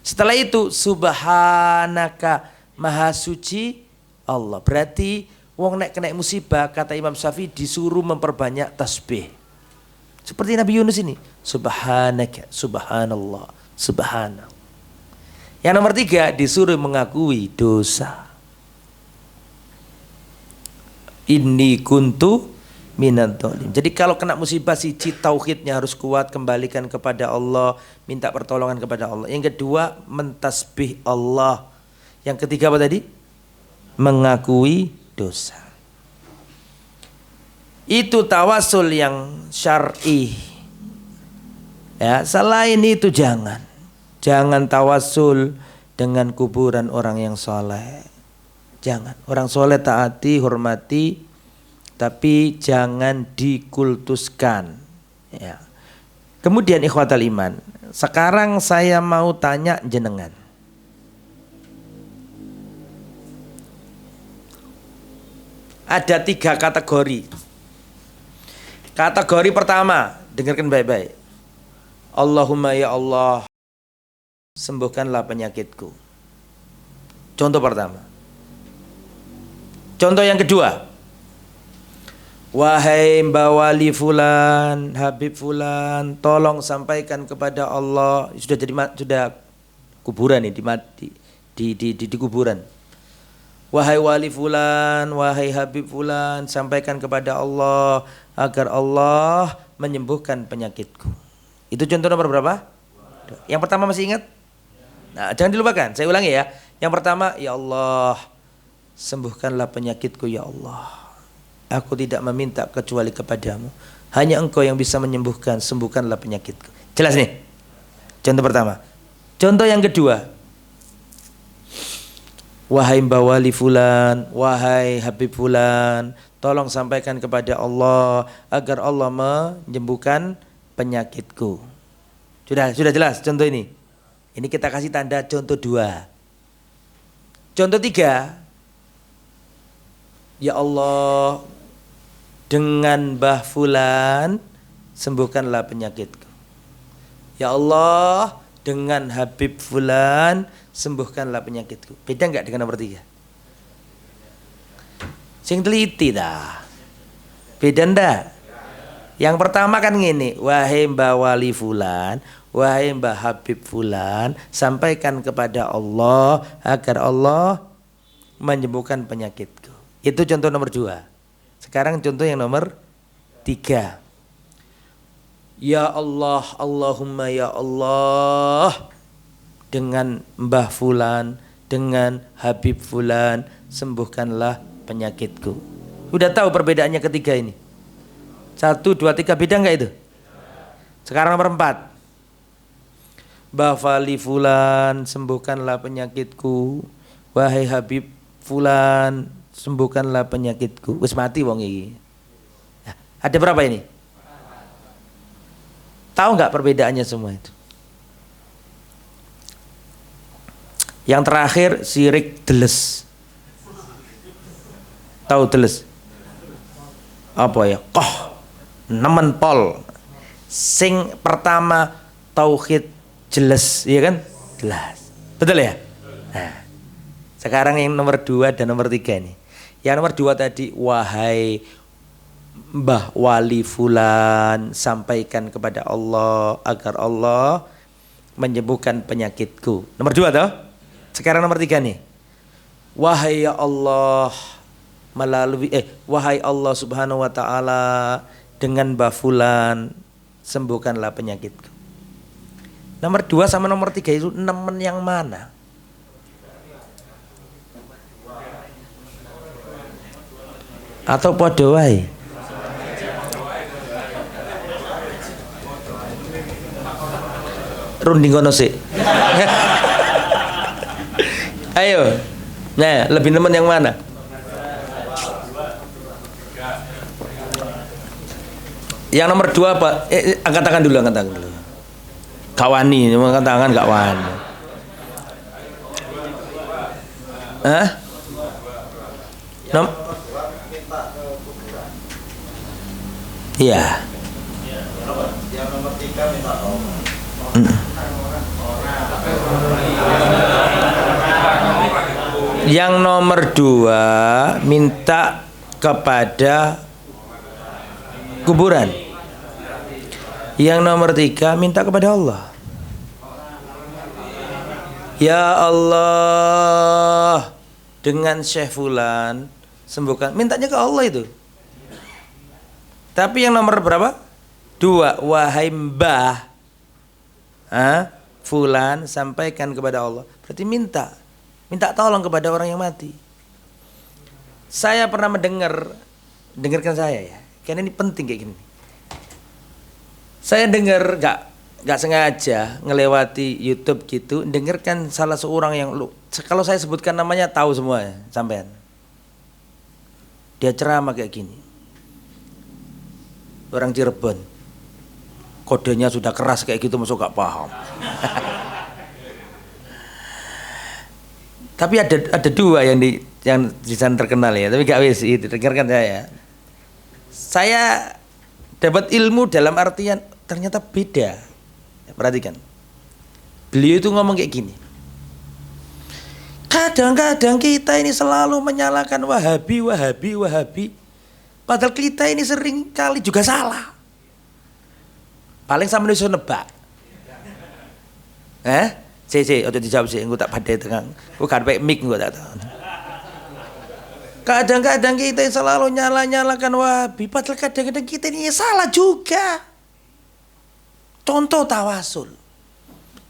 Setelah itu, subhanaka, maha suci Allah, berarti wong nek kena musibah, kata Imam Syafi'i disuruh memperbanyak tasbih. Seperti Nabi Yunus ini, subhanaka, subhanallah, subhanallah. Yang nomor 3, disuruh mengakui dosa. Inni kuntu minadz dzalimin. Jadi kalau kena musibah, siji tauhidnya harus kuat, kembalikan kepada Allah, minta pertolongan kepada Allah. Yang kedua, mentasbih Allah. Yang ketiga apa tadi? Mengakui dosa. Itu tawasul yang syar'i. Ya, selain itu jangan tawasul dengan kuburan orang yang soleh. Jangan. Orang soleh taati, hormati, tapi jangan dikultuskan. Ya. Kemudian ikhwatal iman, sekarang saya mau tanya jenengan. Ada 3 kategori. Kategori pertama, dengarkan baik-baik. Allahumma ya Allah, sembuhkanlah penyakitku. Contoh pertama. Contoh yang kedua. Wahai Mbak Wali Fulan, Habib Fulan, tolong sampaikan kepada Allah. Sudah kuburan nih, di kuburan. Wahai Wali Fulan, wahai Habib Fulan, sampaikan kepada Allah agar Allah menyembuhkan penyakitku. Itu contoh nomor berapa? Yang pertama masih ingat? Nah, jangan dilupakan. Saya ulangi ya. Yang pertama, ya Allah, sembuhkanlah penyakitku ya Allah. Aku tidak meminta kecuali kepadamu. Hanya Engkau yang bisa menyembuhkan. Sembuhkanlah penyakitku. Jelas nih? Contoh pertama. Contoh yang kedua. Wahai Mbak Wali Fulan, wahai Habib Fulan, tolong sampaikan kepada Allah agar Allah menyembuhkan penyakitku. Sudah jelas contoh ini. Ini kita kasih tanda contoh 2. Contoh 3. Ya Allah, dengan Mbah Fulan sembuhkanlah penyakitku. Ya Allah, dengan Habib Fulan sembuhkanlah penyakitku. Beda enggak dengan nomor 3? Sing teliti dah. Beda ndak? Yang pertama kan gini, wahai Mbah Wali Fulan, wahai Mbah Habib Fulan, sampaikan kepada Allah agar Allah menyembuhkan penyakitku. Itu contoh nomor 2. Sekarang contoh yang nomor 3. Ya Allah, Allahumma ya Allah, dengan Mbah Fulan, dengan Habib Fulan, sembuhkanlah penyakitku. Udah tahu perbedaannya ketiga ini? 1, 2, 3 beda enggak itu? Sekarang nomor 4. Mbah Wali Fulan, sembuhkanlah penyakitku. Wahai Habib Fulan, sembuhkanlah penyakitku. Wis mati wong iki. Nah, ada berapa ini? Tahu enggak perbedaannya semua itu? Yang terakhir sirik deles. Tahu deles? Apa ya? Nemen pol. Sing pertama tauhid jelas, iya kan? Jelas. Betul ya? Nah, sekarang yang nomor 2 dan nomor 3 nih. Yang nomor 2 tadi, wahai Mbah Wali Fulan, sampaikan kepada Allah agar Allah menyembuhkan penyakitku. Nomor 2 toh? Sekarang nomor 3 nih. Wahai ya Allah, wahai Allah Subhanahu wa taala, dengan Mbah Fulan sembuhkanlah penyakitku. Nomor 2 sama nomor 3 itu nemen yang mana? Atau podo wae? Runding kono sik. Ayo. Nah, lebih nemen yang mana? Yang nomor 2 apa? Angkat tangan dulu. Gak wani, angkat tangan gak wani. Hah? Iya. Yang nomor 3 minta tolong. Yang nomor 2 minta kepada kuburan. Yang nomor 3 minta kepada Allah. Ya Allah, dengan Syekh Fulan sembuhkan. Mintanya ke Allah itu. Tapi yang nomor berapa? 2. Wahai Mbah Fulan, sampaikan kepada Allah. Berarti minta tolong kepada orang yang mati. Saya pernah dengarkan saya ya. Karena ini penting kayak gini. Saya dengar gak sengaja ngelewati YouTube gitu, dengarkan salah seorang yang kalau saya sebutkan namanya tahu semua ya, sampean. Dia ceramah kayak gini. orang Cirebon. Kodenya sudah keras kayak gitu masuk gak paham. Tapi ada dua yang di sana terkenal ya, tapi gak wis itu dengarkan saya. Saya dapat ilmu dalam artian ternyata beda. Perhatikan. Beliau itu ngomong kayak gini. Kadang-kadang kita ini selalu menyalahkan Wahabi. Padahal kita ini sering kali juga salah. Paling sama iso nebak. Ojo dijawab sih, engko tak badhe tengah. Engko kan pakai mic engko tak tahu. Kadang-kadang kita selalu nyalakan Wahabi, padahal kadang-kadang kita ini salah juga. Contoh tawasul.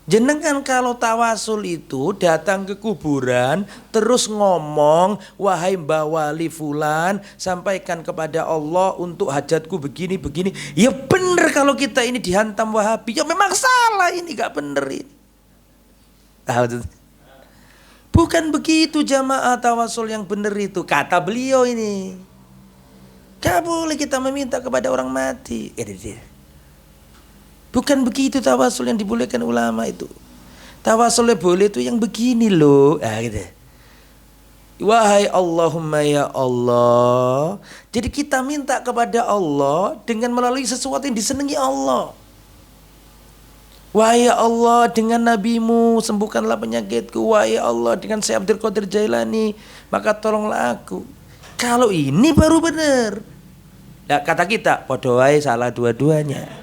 Jenengan kalau tawasul itu datang ke kuburan terus ngomong, wahai Mbah Wali Fulan, sampaikan kepada Allah untuk hajatku begini. Ya bener kalau kita ini dihantam Wahabi, ya memang salah ini, gak bener ini. Bukan begitu jamaah tawasul yang bener itu, kata beliau ini. Gak boleh kita meminta kepada orang mati. Bukan begitu tawasul yang dibolehkan ulama itu. Tawasulnya boleh itu yang begini loh. Gitu. Wahai Allahumma ya Allah. Jadi kita minta kepada Allah dengan melalui sesuatu yang disenangi Allah. Wahai Allah, dengan nabimu sembuhkanlah penyakitku. Wahai Allah, dengan Syekh Abdul Qadir Jailani, maka tolonglah aku. Kalau ini baru benar. Nah, kata kita, podo wae salah dua-duanya.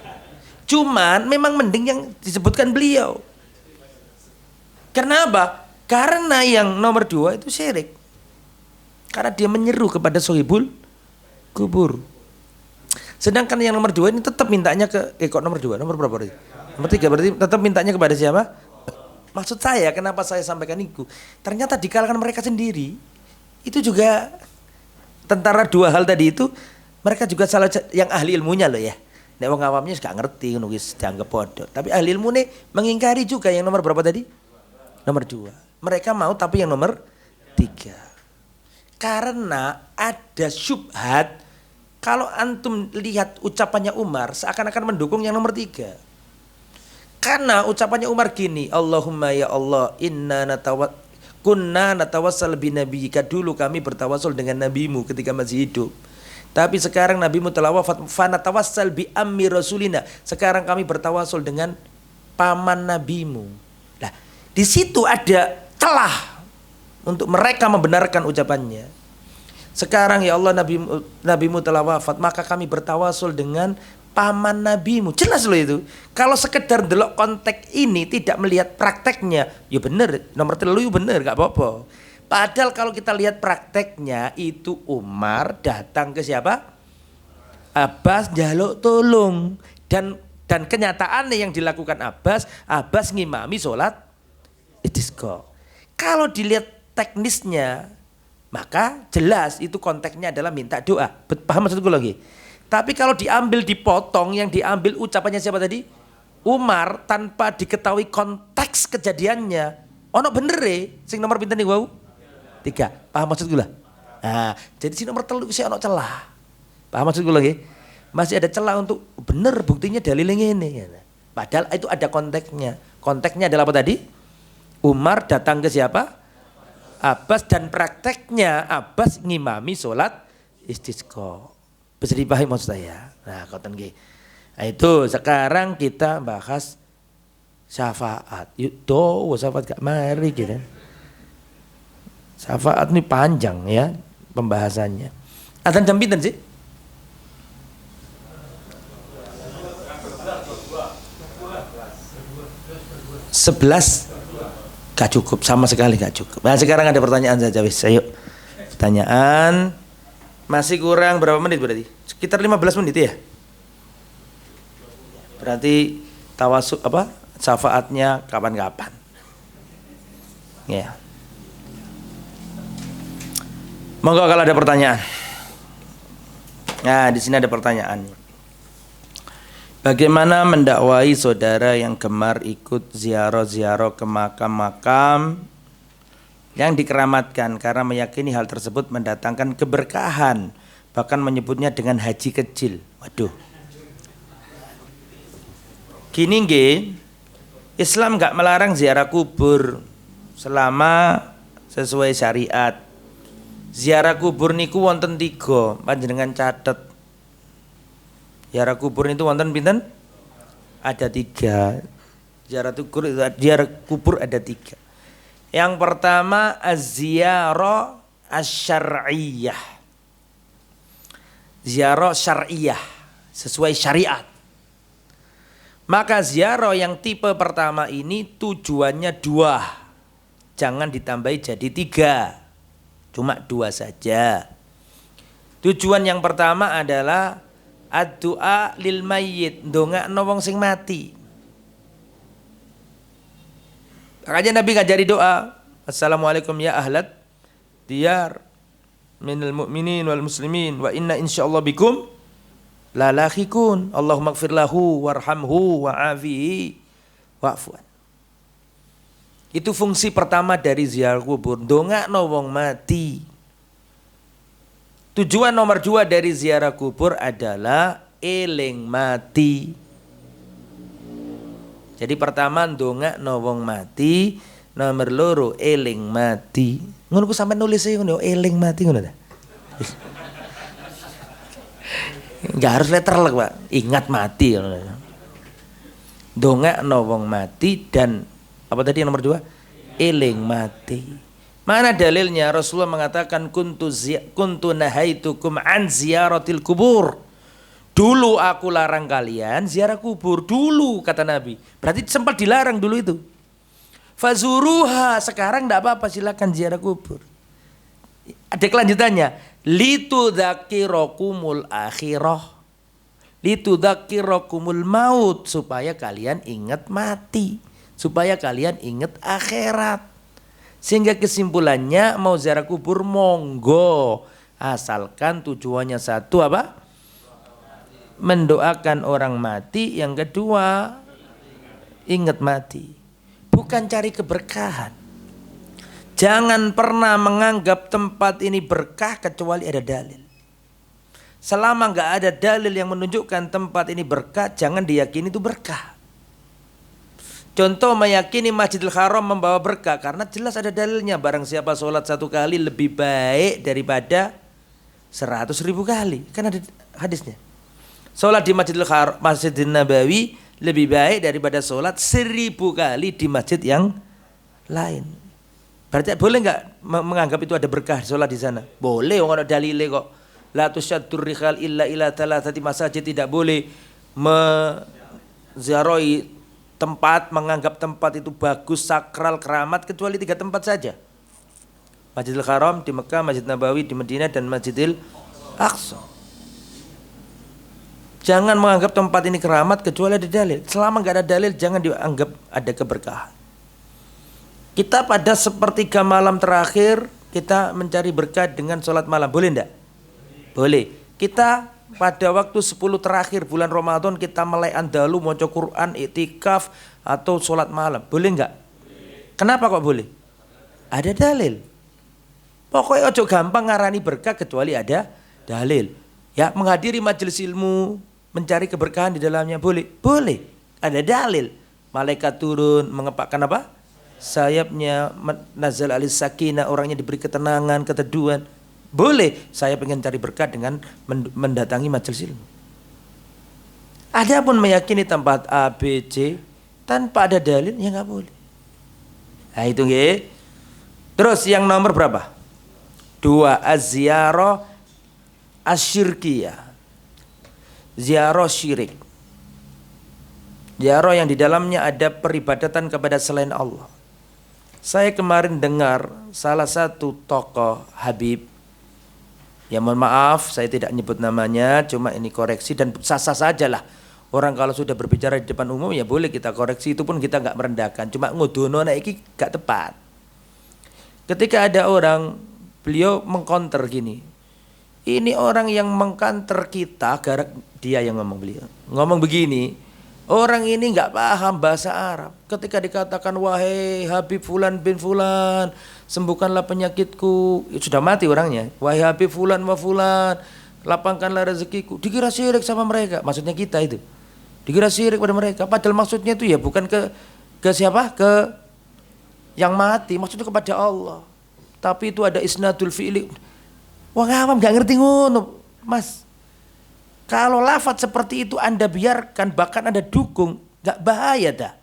Cuman memang mending yang disebutkan beliau. Kenapa? Karena yang nomor 2 itu syirik. Karena dia menyeru kepada sohibul kubur. Sedangkan yang nomor 2 ini tetap mintanya ke kok nomor 2? Nomor berapa berarti? Nomor 3 berarti tetap mintanya kepada siapa? Maksud saya kenapa saya sampaikan itu? Ternyata di kalangan mereka sendiri itu juga tentara dua hal tadi itu mereka juga salah yang ahli ilmunya loh ya. Nek wong awamnya gak ngerti ngono wis dianggap bodoh. Tapi ahli ilmu nih mengingkari juga yang nomor berapa tadi? Nomor 2. Mereka mau tapi yang nomor 3. Karena ada syubhat kalau antum lihat ucapannya Umar seakan-akan mendukung yang nomor 3. Karena ucapannya Umar gini, Allahumma ya Allah, kunna natawassal binabiyika, dulu kami bertawasul dengan nabimu ketika masih hidup. Tapi sekarang nabimu telah wafat, fanatawassal bi ammi rasulina. Sekarang kami bertawasul dengan paman nabimu. Nah, di situ ada celah untuk mereka membenarkan ucapannya. Sekarang ya Allah nabimu telah wafat, maka kami bertawasul dengan paman nabimu. Jelas loh itu. Kalau sekedar delok konteks ini tidak melihat prakteknya, ya bener, nomor 3 bener, gak apa-apa. Padahal kalau kita lihat prakteknya itu Umar datang ke siapa? Abbas njaluk tolong, dan kenyataannya yang dilakukan Abbas ngimami sholat istisqa. Kalau dilihat teknisnya maka jelas itu konteksnya adalah minta doa. Paham maksudku lagi? Tapi kalau diambil dipotong, yang diambil ucapannya siapa tadi? Umar, tanpa diketahui konteks kejadiannya. Ono bener sing nomor pinten nih wau? 3. Paham maksudku lah? Nah, jadi si nomor 3 sih ono celah. Paham maksudku lagi? Masih ada celah untuk bener buktinya dalilnya ini. Padahal itu ada konteksnya. Konteksnya adalah apa tadi? Umar datang ke siapa? Abbas, dan prakteknya Abbas ngimami sholat istisqa. Bisa dipahami maksud saya? Nah, koten nggih. Nah, itu sekarang kita bahas syafaat. Yuk do syafaat gak mari gitu. Syafaat ini panjang ya pembahasannya. Adzan jam pinten sih? Sebelas gak cukup, sama sekali gak cukup. Nah, sekarang ada pertanyaan saja wis. Ayo. Pertanyaan. Masih kurang berapa menit berarti? Sekitar 15 menit ya? Berarti tawasul syafaatnya kapan-kapan. Ya. Monggo kalau ada pertanyaan. Nah, di sini ada pertanyaan. Bagaimana mendakwai saudara yang gemar ikut ziarah-ziarah ke makam-makam yang dikeramatkan karena meyakini hal tersebut mendatangkan keberkahan, bahkan menyebutnya dengan haji kecil. Waduh. Gini nggih, Islam nggak melarang ziarah kubur selama sesuai syariat. Ziarah kubur niku wonten 3, panjenengan catet. Ziarah kubur itu wonten pinten? Ada 3. Ziarah kubur ada 3. Yang pertama az-ziyarah asy-syar'iyyah. Ziarah syar'iyah, sesuai syariat. Maka ziarah yang tipe pertama ini tujuannya 2. Jangan ditambahi jadi 3. Cuma 2 saja. Tujuan yang pertama adalah ad-du'a lil mayyit, ndongakno wong sing mati. Makanya Nabi ngajari doa, Assalamualaikum ya ahlat diyar minal mu'minin wal muslimin wa inna insyaallah bikum la lahiqun. Allahumma ighfir lahu warhamhu wa'afihi wa'fuan. Itu fungsi pertama dari ziarah kubur, ndongakno wong mati. Tujuan nomor 2 dari ziarah kubur adalah eling mati. Jadi pertama ndongakno wong mati, nomor 2 eling mati. Ngono ku sampean nulis e ngono eling mati ngono ta. Enggak harus letterlek, Pak. Ingat mati ngono. Ndongakno wong mati dan apa tadi nomor 2? Eling mati. Mana dalilnya? Rasulullah mengatakan kuntu nahaitukum an ziyaratil kubur. Dulu aku larang kalian ziarah kubur. Dulu kata Nabi. Berarti sempat dilarang dulu itu. Fazuruha, sekarang enggak apa-apa, silakan ziarah kubur. Ada kelanjutannya. Litudzakirokumul akhirah. Litudzakirokumul maut, supaya kalian ingat mati. Supaya kalian ingat akhirat. Sehingga kesimpulannya mau ziarah kubur monggo, asalkan tujuannya satu apa? Mendoakan orang mati. Yang kedua ingat mati, bukan cari keberkahan. Jangan pernah menganggap tempat ini berkah kecuali ada dalil. Selama nggak ada dalil yang menunjukkan tempat ini berkah, jangan diyakini itu berkah. Contoh, meyakini Masjidil Haram membawa berkah karena jelas ada dalilnya. Barang siapa sholat 1 kali lebih baik daripada 100.000 kali, kan ada hadisnya. Sholat di Masjidil Nabawi lebih baik daripada sholat 1000 kali di masjid yang lain. Berarti boleh nggak menganggap itu ada berkah sholat di sana? Boleh, orang ada dalile kok. La tusyaddur rihal illa ila thalathati masajid, tidak boleh menziarahi tempat, menganggap tempat itu bagus, sakral, keramat kecuali 3 tempat saja. Masjidil Haram di Mekah, Masjid Nabawi di Madinah, dan Masjidil Aqsa. Jangan menganggap tempat ini keramat kecuali ada dalil. Selama nggak ada dalil, jangan dianggap ada keberkahan. Kita pada sepertiga malam terakhir kita mencari berkah dengan sholat malam, boleh enggak? Boleh. Kita pada waktu 10 terakhir bulan Ramadan kita mulai andalu, maca Quran, iktikaf atau sholat malam, boleh enggak? Kenapa kok boleh? Ada dalil. Pokoknya ojo gampang ngarani berkah kecuali ada dalil. Ya, menghadiri majelis ilmu, mencari keberkahan di dalamnya boleh. Boleh. Ada dalil. Malaikat turun mengepakkan apa? Sayapnya, nazal alis sakinah, orangnya diberi ketenangan, keteduhan. Boleh. Saya pengen cari berkah dengan mendatangi majelis ilmu. Adapun meyakini tempat A, B, C tanpa ada dalil, ya nggak boleh. Nah itu nggih. Terus yang nomor berapa? 2, az-ziyarah asyirkiyah. Ziarah syirik. Ziarah yang di dalamnya ada peribadatan kepada selain Allah. Saya kemarin dengar salah satu tokoh Habib, ya mohon maaf saya tidak nyebut namanya, cuma ini koreksi dan sah-sah saja lah. Orang kalau sudah berbicara di depan umum ya boleh kita koreksi, itu pun kita nggak merendahkan. Cuma ngudono nek iki gak tepat. Ketika ada orang, beliau mengkonter gini. Ini orang yang mengkanter kita, dia yang ngomong, beliau ngomong begini, orang ini nggak paham bahasa Arab. Ketika dikatakan wahai Habib Fulan bin Fulan, sembuhkanlah penyakitku, sudah mati orangnya. Wahai Habib Fulan wa Fulan, lapangkanlah rezekiku. Dikira syirik sama mereka, maksudnya kita itu. Dikira syirik pada mereka. Padahal maksudnya itu ya bukan ke siapa? Ke yang mati, maksudnya kepada Allah. Tapi itu ada isnadul fi'li. Wah awam gak ngerti ngono, Mas. Kalau lafadz seperti itu Anda biarkan, bahkan Anda dukung, gak bahaya dah.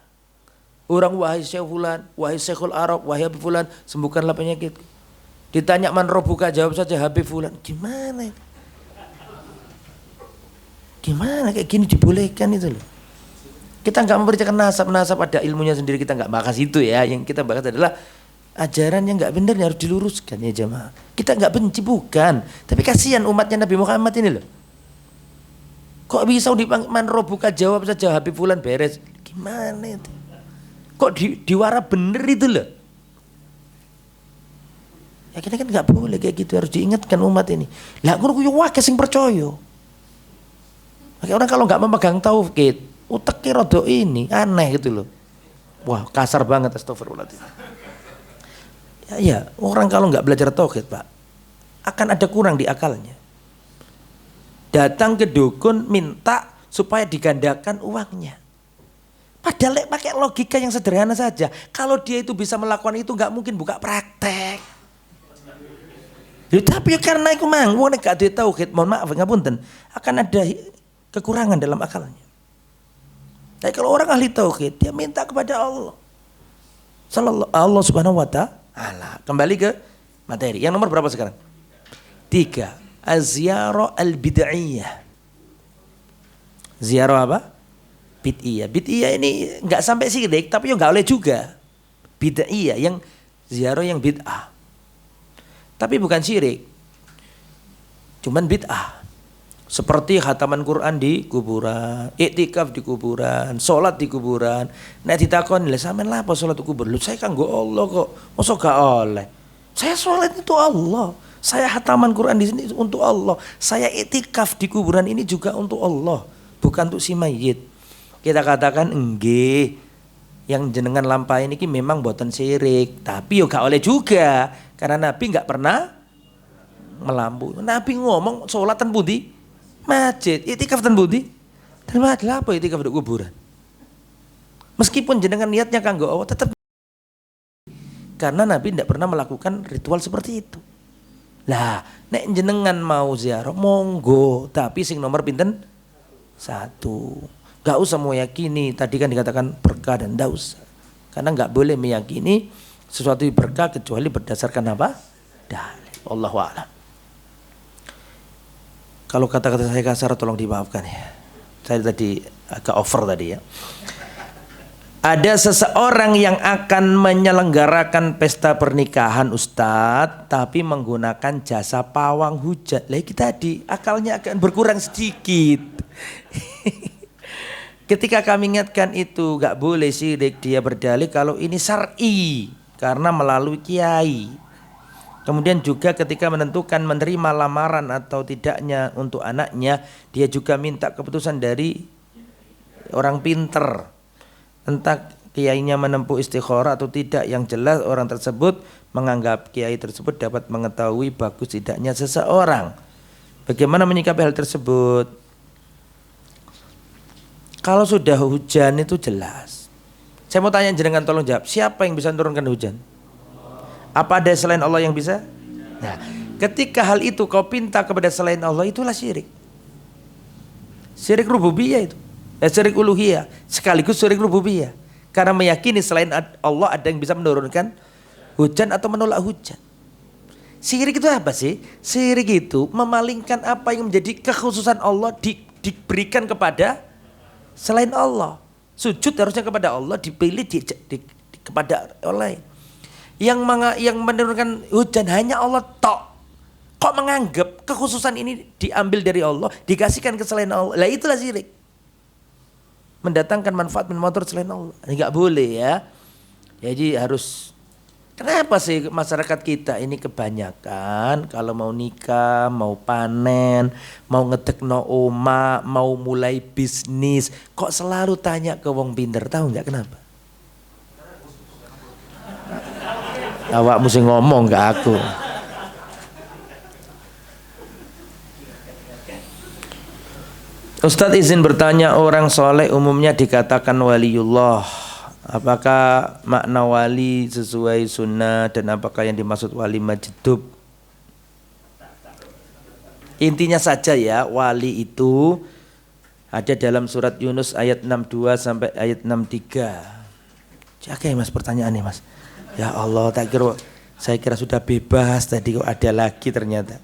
Orang wahai Syekh Fulan, wahai Syekhul Arab, wahai Habib Fulan, sembuhkanlah penyakit. Ditanya man rabbuka, jawab saja Habib Fulan. Gimana? Gimana kayak gini dibolehkan itu loh. Kita nggak mempercayai nasab ada ilmunya sendiri, kita nggak bahas itu ya. Yang kita bahas adalah ajaran yang nggak benar yang harus diluruskan ya jemaah. Kita nggak benci bukan, tapi kasihan umatnya Nabi Muhammad ini loh. Kok bisa man rabbuka jawab saja Habib Fulan beres? Gimana itu? Kok diwara bener itu loh. Ya kita kan nggak boleh kayak gitu, harus diingatkan umat ini. Lah ngono kuwi wae sing percaya. Makanya orang kalau nggak memegang tauhid, uteknya rodo ini aneh gitu loh. Wah kasar banget, astagfirullahaladzim. Ya orang kalau nggak belajar tauhid Pak, akan ada kurang di akalnya. Datang ke dukun minta supaya digandakan uangnya. Padahal pakai logika yang sederhana saja. Kalau dia itu bisa melakukan itu nggak mungkin buka praktek. Ya, tapi karena itu mang, wong nek gak duwe tauhid, mohon maaf ngapunten, akan ada kekurangan dalam akalnya. Tapi kalau orang ahli tauhid, dia minta kepada Allah. Allah Subhanahu wa ta'ala. Kembali ke materi. Yang nomor berapa sekarang? 3. Az-ziyarah al-bid'iyah. Ziarah apa? Bid'iyah. Bid'iyah ini enggak sampai syirik, tapi enggak oleh juga. Bid'iyah yang ziarah yang bid'ah. Tapi bukan syirik. Cuman bid'ah. Seperti khataman Quran di kuburan, iktikaf di kuburan, sholat di kuburan. Nek ditakoni lha sampean lha apa sholat di kuburan? Lho saya kanggo Allah kok. Mosok gak oleh. Saya sholat itu Allah. Saya khataman Quran di sini untuk Allah. Saya iktikaf di kuburan ini juga untuk Allah, bukan untuk si mayit. Kita katakan nggih, yang jenengan lampahi ini memang boten syirik, tapi yo gak oleh juga karena Nabi nggak pernah melampu. Nabi ngomong sholat ten pundi? Masjid. Iktikaf ten pundi? Ten masjid. Apa iktikaf di kuburan? Meskipun jenengan niatnya kanggo Allah, tetap karena Nabi tidak pernah melakukan ritual seperti itu. Lah, nek jenengan mau ziarah monggo, tapi sing nomor pinten? 1. Gak usah meyakini, tadi kan dikatakan berkah dan gak usah. Karena gak boleh meyakini sesuatu berkah kecuali berdasarkan apa? Dalil. Allahu a'lam. Kalau kata-kata saya kasar tolong dimaafkan ya. Saya tadi agak over tadi ya. Ada seseorang yang akan menyelenggarakan pesta pernikahan Ustadz, tapi menggunakan jasa pawang hujan. Lagi tadi akalnya akan berkurang sedikit. Ketika kami ingatkan itu gak boleh syirik, dia berdalih kalau ini syar'i karena melalui kiai. Kemudian juga ketika menentukan menerima lamaran atau tidaknya untuk anaknya, dia juga minta keputusan dari orang pinter. Entah kiainya menempuh istikharah atau tidak, yang jelas orang tersebut menganggap kiai tersebut dapat mengetahui bagus tidaknya seseorang. Bagaimana menyikapi hal tersebut? Kalau sudah hujan itu jelas. Saya mau tanya jenengan, tolong jawab, siapa yang bisa menurunkan hujan? Apa ada selain Allah yang bisa? Nah, ketika hal itu kau pinta kepada selain Allah, itulah syirik. Syirik rububiyah itu. Syirik uluhiyah sekaligus syirik rububiyah, karena meyakini selain Allah ada yang bisa menurunkan hujan atau menolak hujan. Syirik itu apa sih? Syirik itu memalingkan apa yang menjadi kekhususan Allah diberikan kepada selain Allah. Sujud harusnya kepada Allah, dipilih kepada Allah. Yang menurunkan hujan hanya Allah tok. Kok menganggap kekhususan ini diambil dari Allah, dikasihkan ke selain Allah? Lah itulah syirik. Mendatangkan manfaat motor selain Allah. Enggak boleh ya. Jadi harus, kenapa sih masyarakat kita ini kebanyakan kalau mau nikah, mau panen, mau ngetekno oma, mau mulai bisnis, kok selalu tanya ke wong pinter? Tahu nggak kenapa? Awak mesti ngomong ke aku. Ustadz izin bertanya, orang soleh umumnya dikatakan waliullah. Apakah makna wali sesuai sunnah dan apakah yang dimaksud wali majdub? Intinya saja ya, wali itu ada dalam surat Yunus ayat 62 sampai ayat 63. Jaga ya mas pertanyaannya mas. Ya Allah, saya kira sudah bebas tadi kok ada lagi ternyata.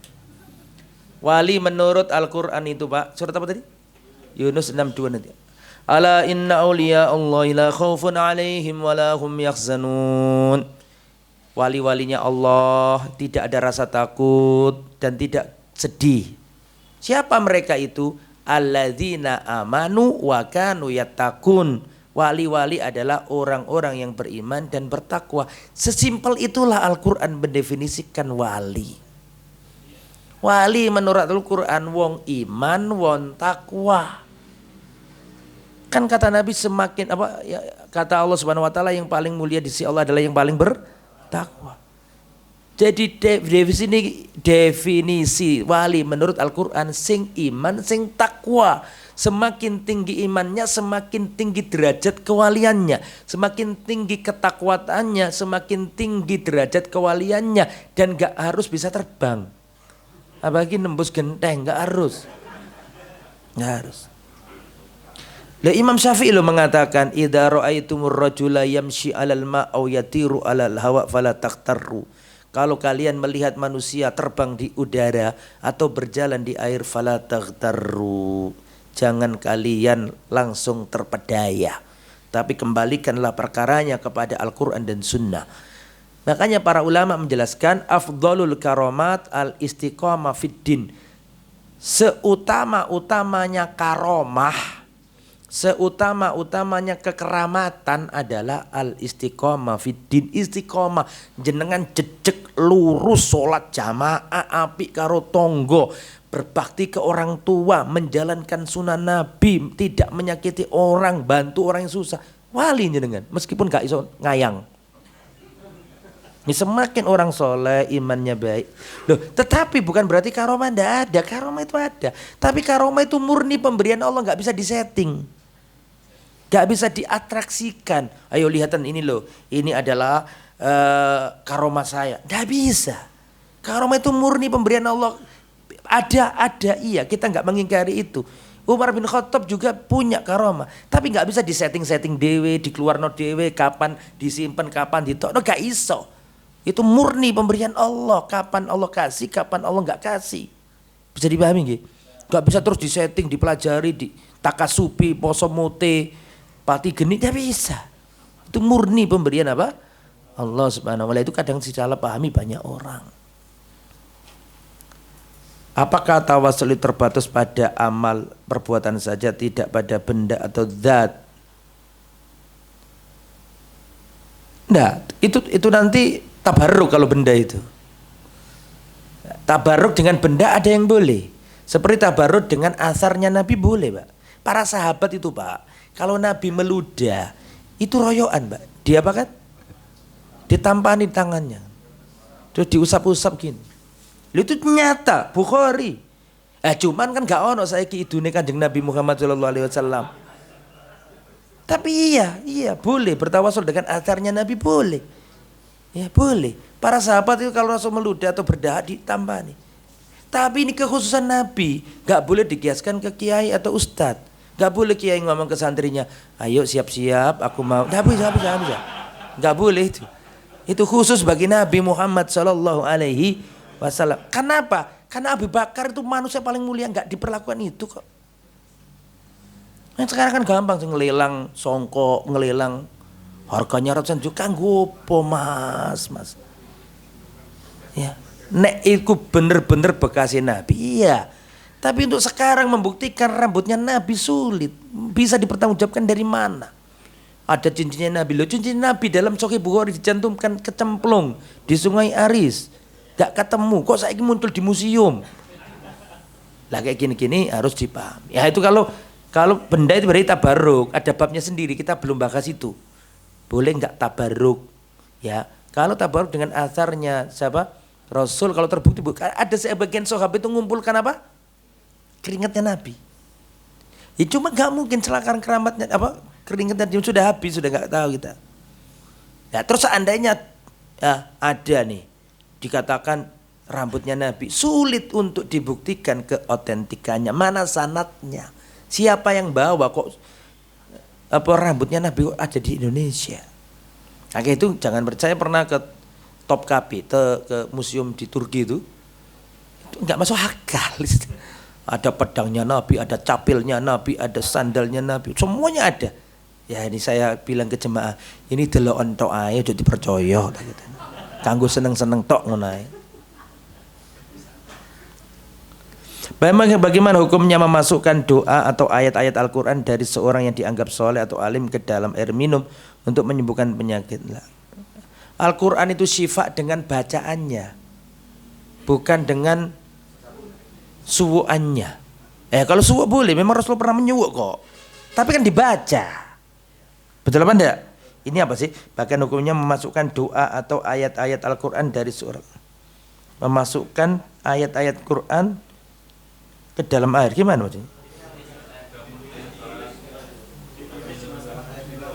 Wali menurut Al-Quran itu Pak, surat apa tadi? Yunus 62 nanti. Ala inna awliya Allah la khawfun alaihim wa la hum yahzanun. Wali-walinya Allah tidak ada rasa takut dan tidak sedih. Siapa mereka itu? Alladzina amanu wa kanu yattaqun. Wali-wali adalah orang-orang yang beriman dan bertakwa. Sesimpel itulah Al-Quran mendefinisikan wali. Wali menurut Al-Quran wong iman, wong takwa. Kan kata Nabi semakin kata Allah Subhanahu wa taala yang paling mulia di sisi Allah adalah yang paling bertakwa. Jadi definisi wali menurut Al-Quran sing iman, sing takwa. Semakin tinggi imannya, semakin tinggi derajat kewaliannya. Semakin tinggi ketakwaannya, semakin tinggi derajat kewaliannya. Dan gak harus bisa terbang. Apalagi nembus genteng, gak harus. Gak harus. Imam Syafi'i lo mengatakan, idza ra'aitumur rajula yamshi 'alal ma' aw yatiru 'alal hawa fala taghtarru. Kalau kalian melihat manusia terbang di udara atau berjalan di air fala taghtarru. Jangan kalian langsung terpedaya, tapi kembalikanlah perkaranya kepada Al-Qur'an dan Sunnah. Makanya para ulama menjelaskan afdhalul karomat al-istiqamah fid din. Seutama-utamanya karomah, seutama-utamanya kekeramatan adalah al-istiqamah fiddin. Istiqamah jenengan jejeg lurus salat jamaah apik karo tonggo, berbakti ke orang tua, menjalankan sunnah Nabi, tidak menyakiti orang, bantu orang yang susah. Wali jenengan meskipun gak iso ngayang. Ini semakin orang soleh imannya baik. Loh, tetapi bukan berarti karomah ndak ada. Karomah itu ada. Tapi karomah itu murni pemberian Allah, gak bisa disetting. Gak bisa diatraksikan. Ayo lihatan ini loh. Ini adalah karomah saya. Gak bisa. Karomah itu murni pemberian Allah. Ada iya. Kita gak mengingkari itu. Umar bin Khattab juga punya karomah. Tapi gak bisa disetting-setting dewe, dikeluarno dewe, kapan disimpan, kapan ditokno, gak iso. Itu murni pemberian Allah. Kapan Allah kasih, kapan Allah gak kasih. Bisa dipahami nggih? Gak bisa terus disetting, dipelajari, di takasupi, poso mote, pati geni, gak bisa. Itu murni pemberian apa? Allah Subhanahu wa taala. Itu kadang salah pahami banyak orang. Apakah tawasul terbatas pada amal perbuatan saja, tidak pada benda atau zat? Nah, itu nanti tabarruk kalau benda itu. Tabarruk dengan benda ada yang boleh. Seperti tabarruk dengan asarnya Nabi boleh, Pak. Para sahabat itu, Pak, kalau Nabi meludah, itu royoan, Pak. Dia apa kan? Ditampani tangannya. Terus diusap-usap gini. Itu nyata, Bukhari. Cuman kan gak ono saiki idune Kanjeng Nabi Muhammad sallallahu alaihi wasallam. Tapi iya, boleh bertawasul dengan asarnya Nabi, boleh. Ya boleh. Para sahabat itu kalau Rasul meludah atau berdahak ditampani. Tapi ini kekhususan Nabi, gak boleh dikiaskan ke kiai atau ustadz. Gak boleh kiai ngomong ke santrinya, ayo siap-siap aku mau. Gak bisa. Gak boleh itu. Itu khusus bagi Nabi Muhammad sallallahu alaihi wasallam. Kenapa? Karena Abu Bakar itu manusia paling mulia, gak diperlakukan itu kok. Yang sekarang kan gampang sih, ngelelang songkok, ngelelang harganya ratusan juta, gopo mas. Ya, nek iku bener-bener bekasnya Nabi, iya. Tapi untuk sekarang membuktikan rambutnya Nabi sulit. Bisa dipertanggungjawabkan dari mana? Ada cincinnya Nabi. Loh, cincin Nabi dalam Sahih Bukhari dicantumkan kecemplung di Sungai Aris. Gak ketemu, kok saiki muncul di museum. Lah kayak gini-gini harus dipahami. Ya itu kalau benda itu berarti tabarruk, ada babnya sendiri, kita belum bahas itu. Boleh nggak tabarruk? Ya, kalau tabarruk dengan asarnya siapa? Rasul, kalau terbukti ada sebagian sahabat itu mengumpulkan apa? Keringatnya Nabi. Ya cuma nggak mungkin celakaan keramatnya apa keringetan dia sudah habis, sudah nggak tahu kita. Ya terus seandainya ya, ada nih dikatakan rambutnya Nabi, sulit untuk dibuktikan keotentikannya, mana sanadnya, siapa yang bawa kok apa rambutnya Nabi kok ada di Indonesia. Nah itu jangan percaya. Pernah ke Topkapi, ke museum di Turki itu nggak masuk akal. Ada pedangnya Nabi, ada capilnya Nabi, ada sandalnya Nabi, semuanya ada. Ya ini saya bilang ke jemaah, ini delok tok ae aja dipercaya gitu. Kanggo seneng-seneng tok ngono ae. Bagaimana hukumnya memasukkan doa atau ayat-ayat Al-Quran dari seorang yang dianggap soleh atau alim ke dalam air minum untuk menyembuhkan penyakit? Al-Quran itu syifa dengan bacaannya, bukan dengan suwuannya. Kalau suwuk boleh, memang Rasulullah pernah menyuwuk kok, tapi kan dibaca. Betul apa enggak? Ini apa sih? Bahkan hukumnya memasukkan doa atau ayat-ayat Al-Quran dari seorang, memasukkan ayat-ayat Quran ke dalam air, gimana maksudnya?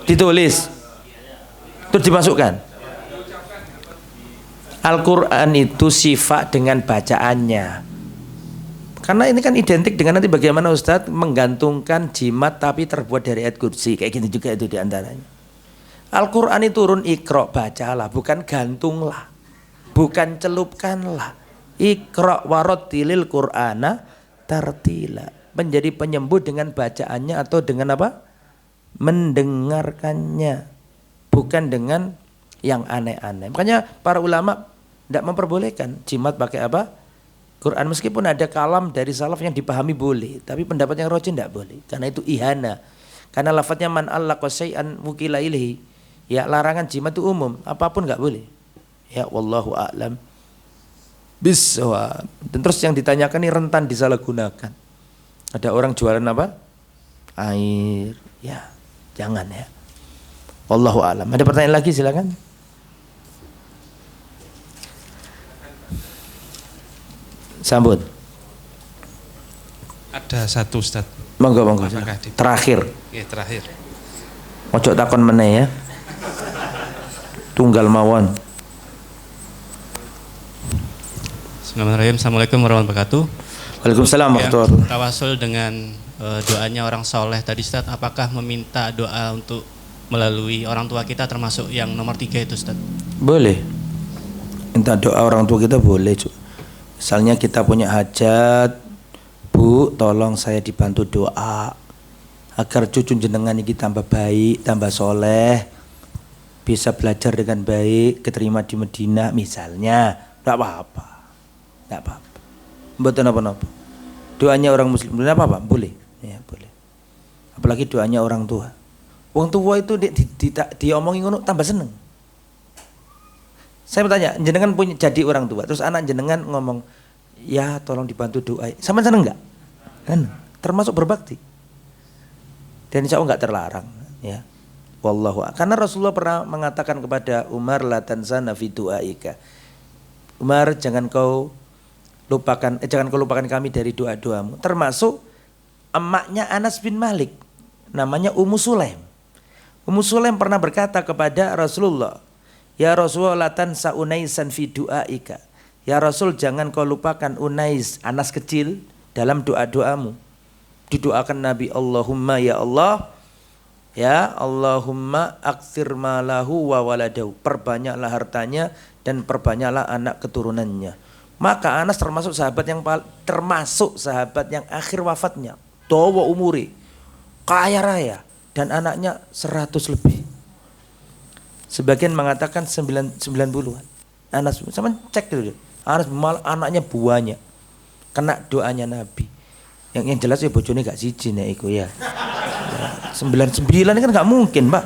Ditulis terus dimasukkan. Al-Quran itu sifat dengan bacaannya. Karena ini kan identik dengan nanti bagaimana Ustadz menggantungkan jimat tapi terbuat dari ayat kursi, kayak gitu juga itu diantaranya. Al-Quran itu turun, ikro, bacalah, bukan gantunglah, bukan celupkanlah. Ikro warotilil Qur'ana tartila, menjadi penyembuh dengan bacaannya atau dengan apa? Mendengarkannya, bukan dengan yang aneh-aneh. Makanya para ulama tidak memperbolehkan jimat pakai apa? Quran, meskipun ada kalam dari salaf yang dipahami boleh, tapi pendapat yang rajih tidak boleh, karena itu ihana. Karena lafadznya man allaqa syai'an wukila ilaihi, ya larangan jimat itu umum, apapun nggak boleh. Ya wallahu a'lam bissawab. Dan terus yang ditanyakan ini rentan disalahgunakan. Ada orang jualan apa? Air, ya jangan ya. Wallahu a'lam. Ada pertanyaan lagi silakan. Sambut. Ada satu Ustaz. Monggo. Terakhir. Oke, terakhir. Ojo takon meneh ya. Tunggal mawon. Bismillahirrahmanirrahim. Assalamualaikum warahmatullahi wabarakatuh. Waalaikumsalam warahmatullahi wabarakatuh. Tawasul dengan doanya orang soleh tadi Ustaz, apakah meminta doa untuk melalui orang tua kita termasuk yang nomor 3 itu Ustaz? Boleh. Minta doa orang tua kita boleh. Misalnya kita punya hajat, Bu, tolong saya dibantu doa agar cucu jenengan ini tambah baik, tambah soleh, bisa belajar dengan baik, keterima di Madinah misalnya. Tidak apa-apa. Mboten apa-apa. Doanya orang muslim, boleh apa-apa? Boleh. Ya, boleh. Apalagi doanya orang tua. Orang tua itu diomongin ngono tambah seneng. Saya bertanya, jenengan punya jadi orang tua, terus anak jenengan ngomong, ya tolong dibantu doa. Sama seneng nggak? Kan termasuk berbakti. Dan insya Allah nggak terlarang. Ya, wallahu. Karena Rasulullah pernah mengatakan kepada Umar, la tansana fi du'aika. Umar, jangan kau lupakan kami dari doa-doamu. Termasuk emaknya Anas bin Malik, namanya Ummu Sulaim. Ummu Sulaim pernah berkata kepada Rasulullah, ya Rasulullah, la tansa Unaisan fi du'aika. Ya Rasul, jangan kau lupakan Unais, Anas kecil, dalam doa-doamu. Didoakan Nabi, Allahumma ya Allah, ya Allahumma aktsir malahu wa waladahu, perbanyaklah hartanya dan perbanyaklah anak keturunannya. Maka Anas termasuk sahabat yang akhir wafatnya, dawa umuri, kaya raya, dan anaknya 100 lebih. Sebagian mengatakan 90-an. Anas, sama cek dulu. Anas malah anaknya banyak. Kena doanya Nabi. Yang jelas ya bojone gak siji nek iku ya. 99 kan gak mungkin, Pak.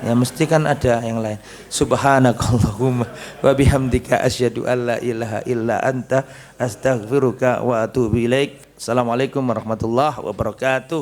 Ya mesti kan ada yang lain. Subhanakallahumma wa bihamdika asyhadu an la ilaha illa anta astaghfiruka wa atubu ilaik. Assalamualaikum warahmatullahi wabarakatuh.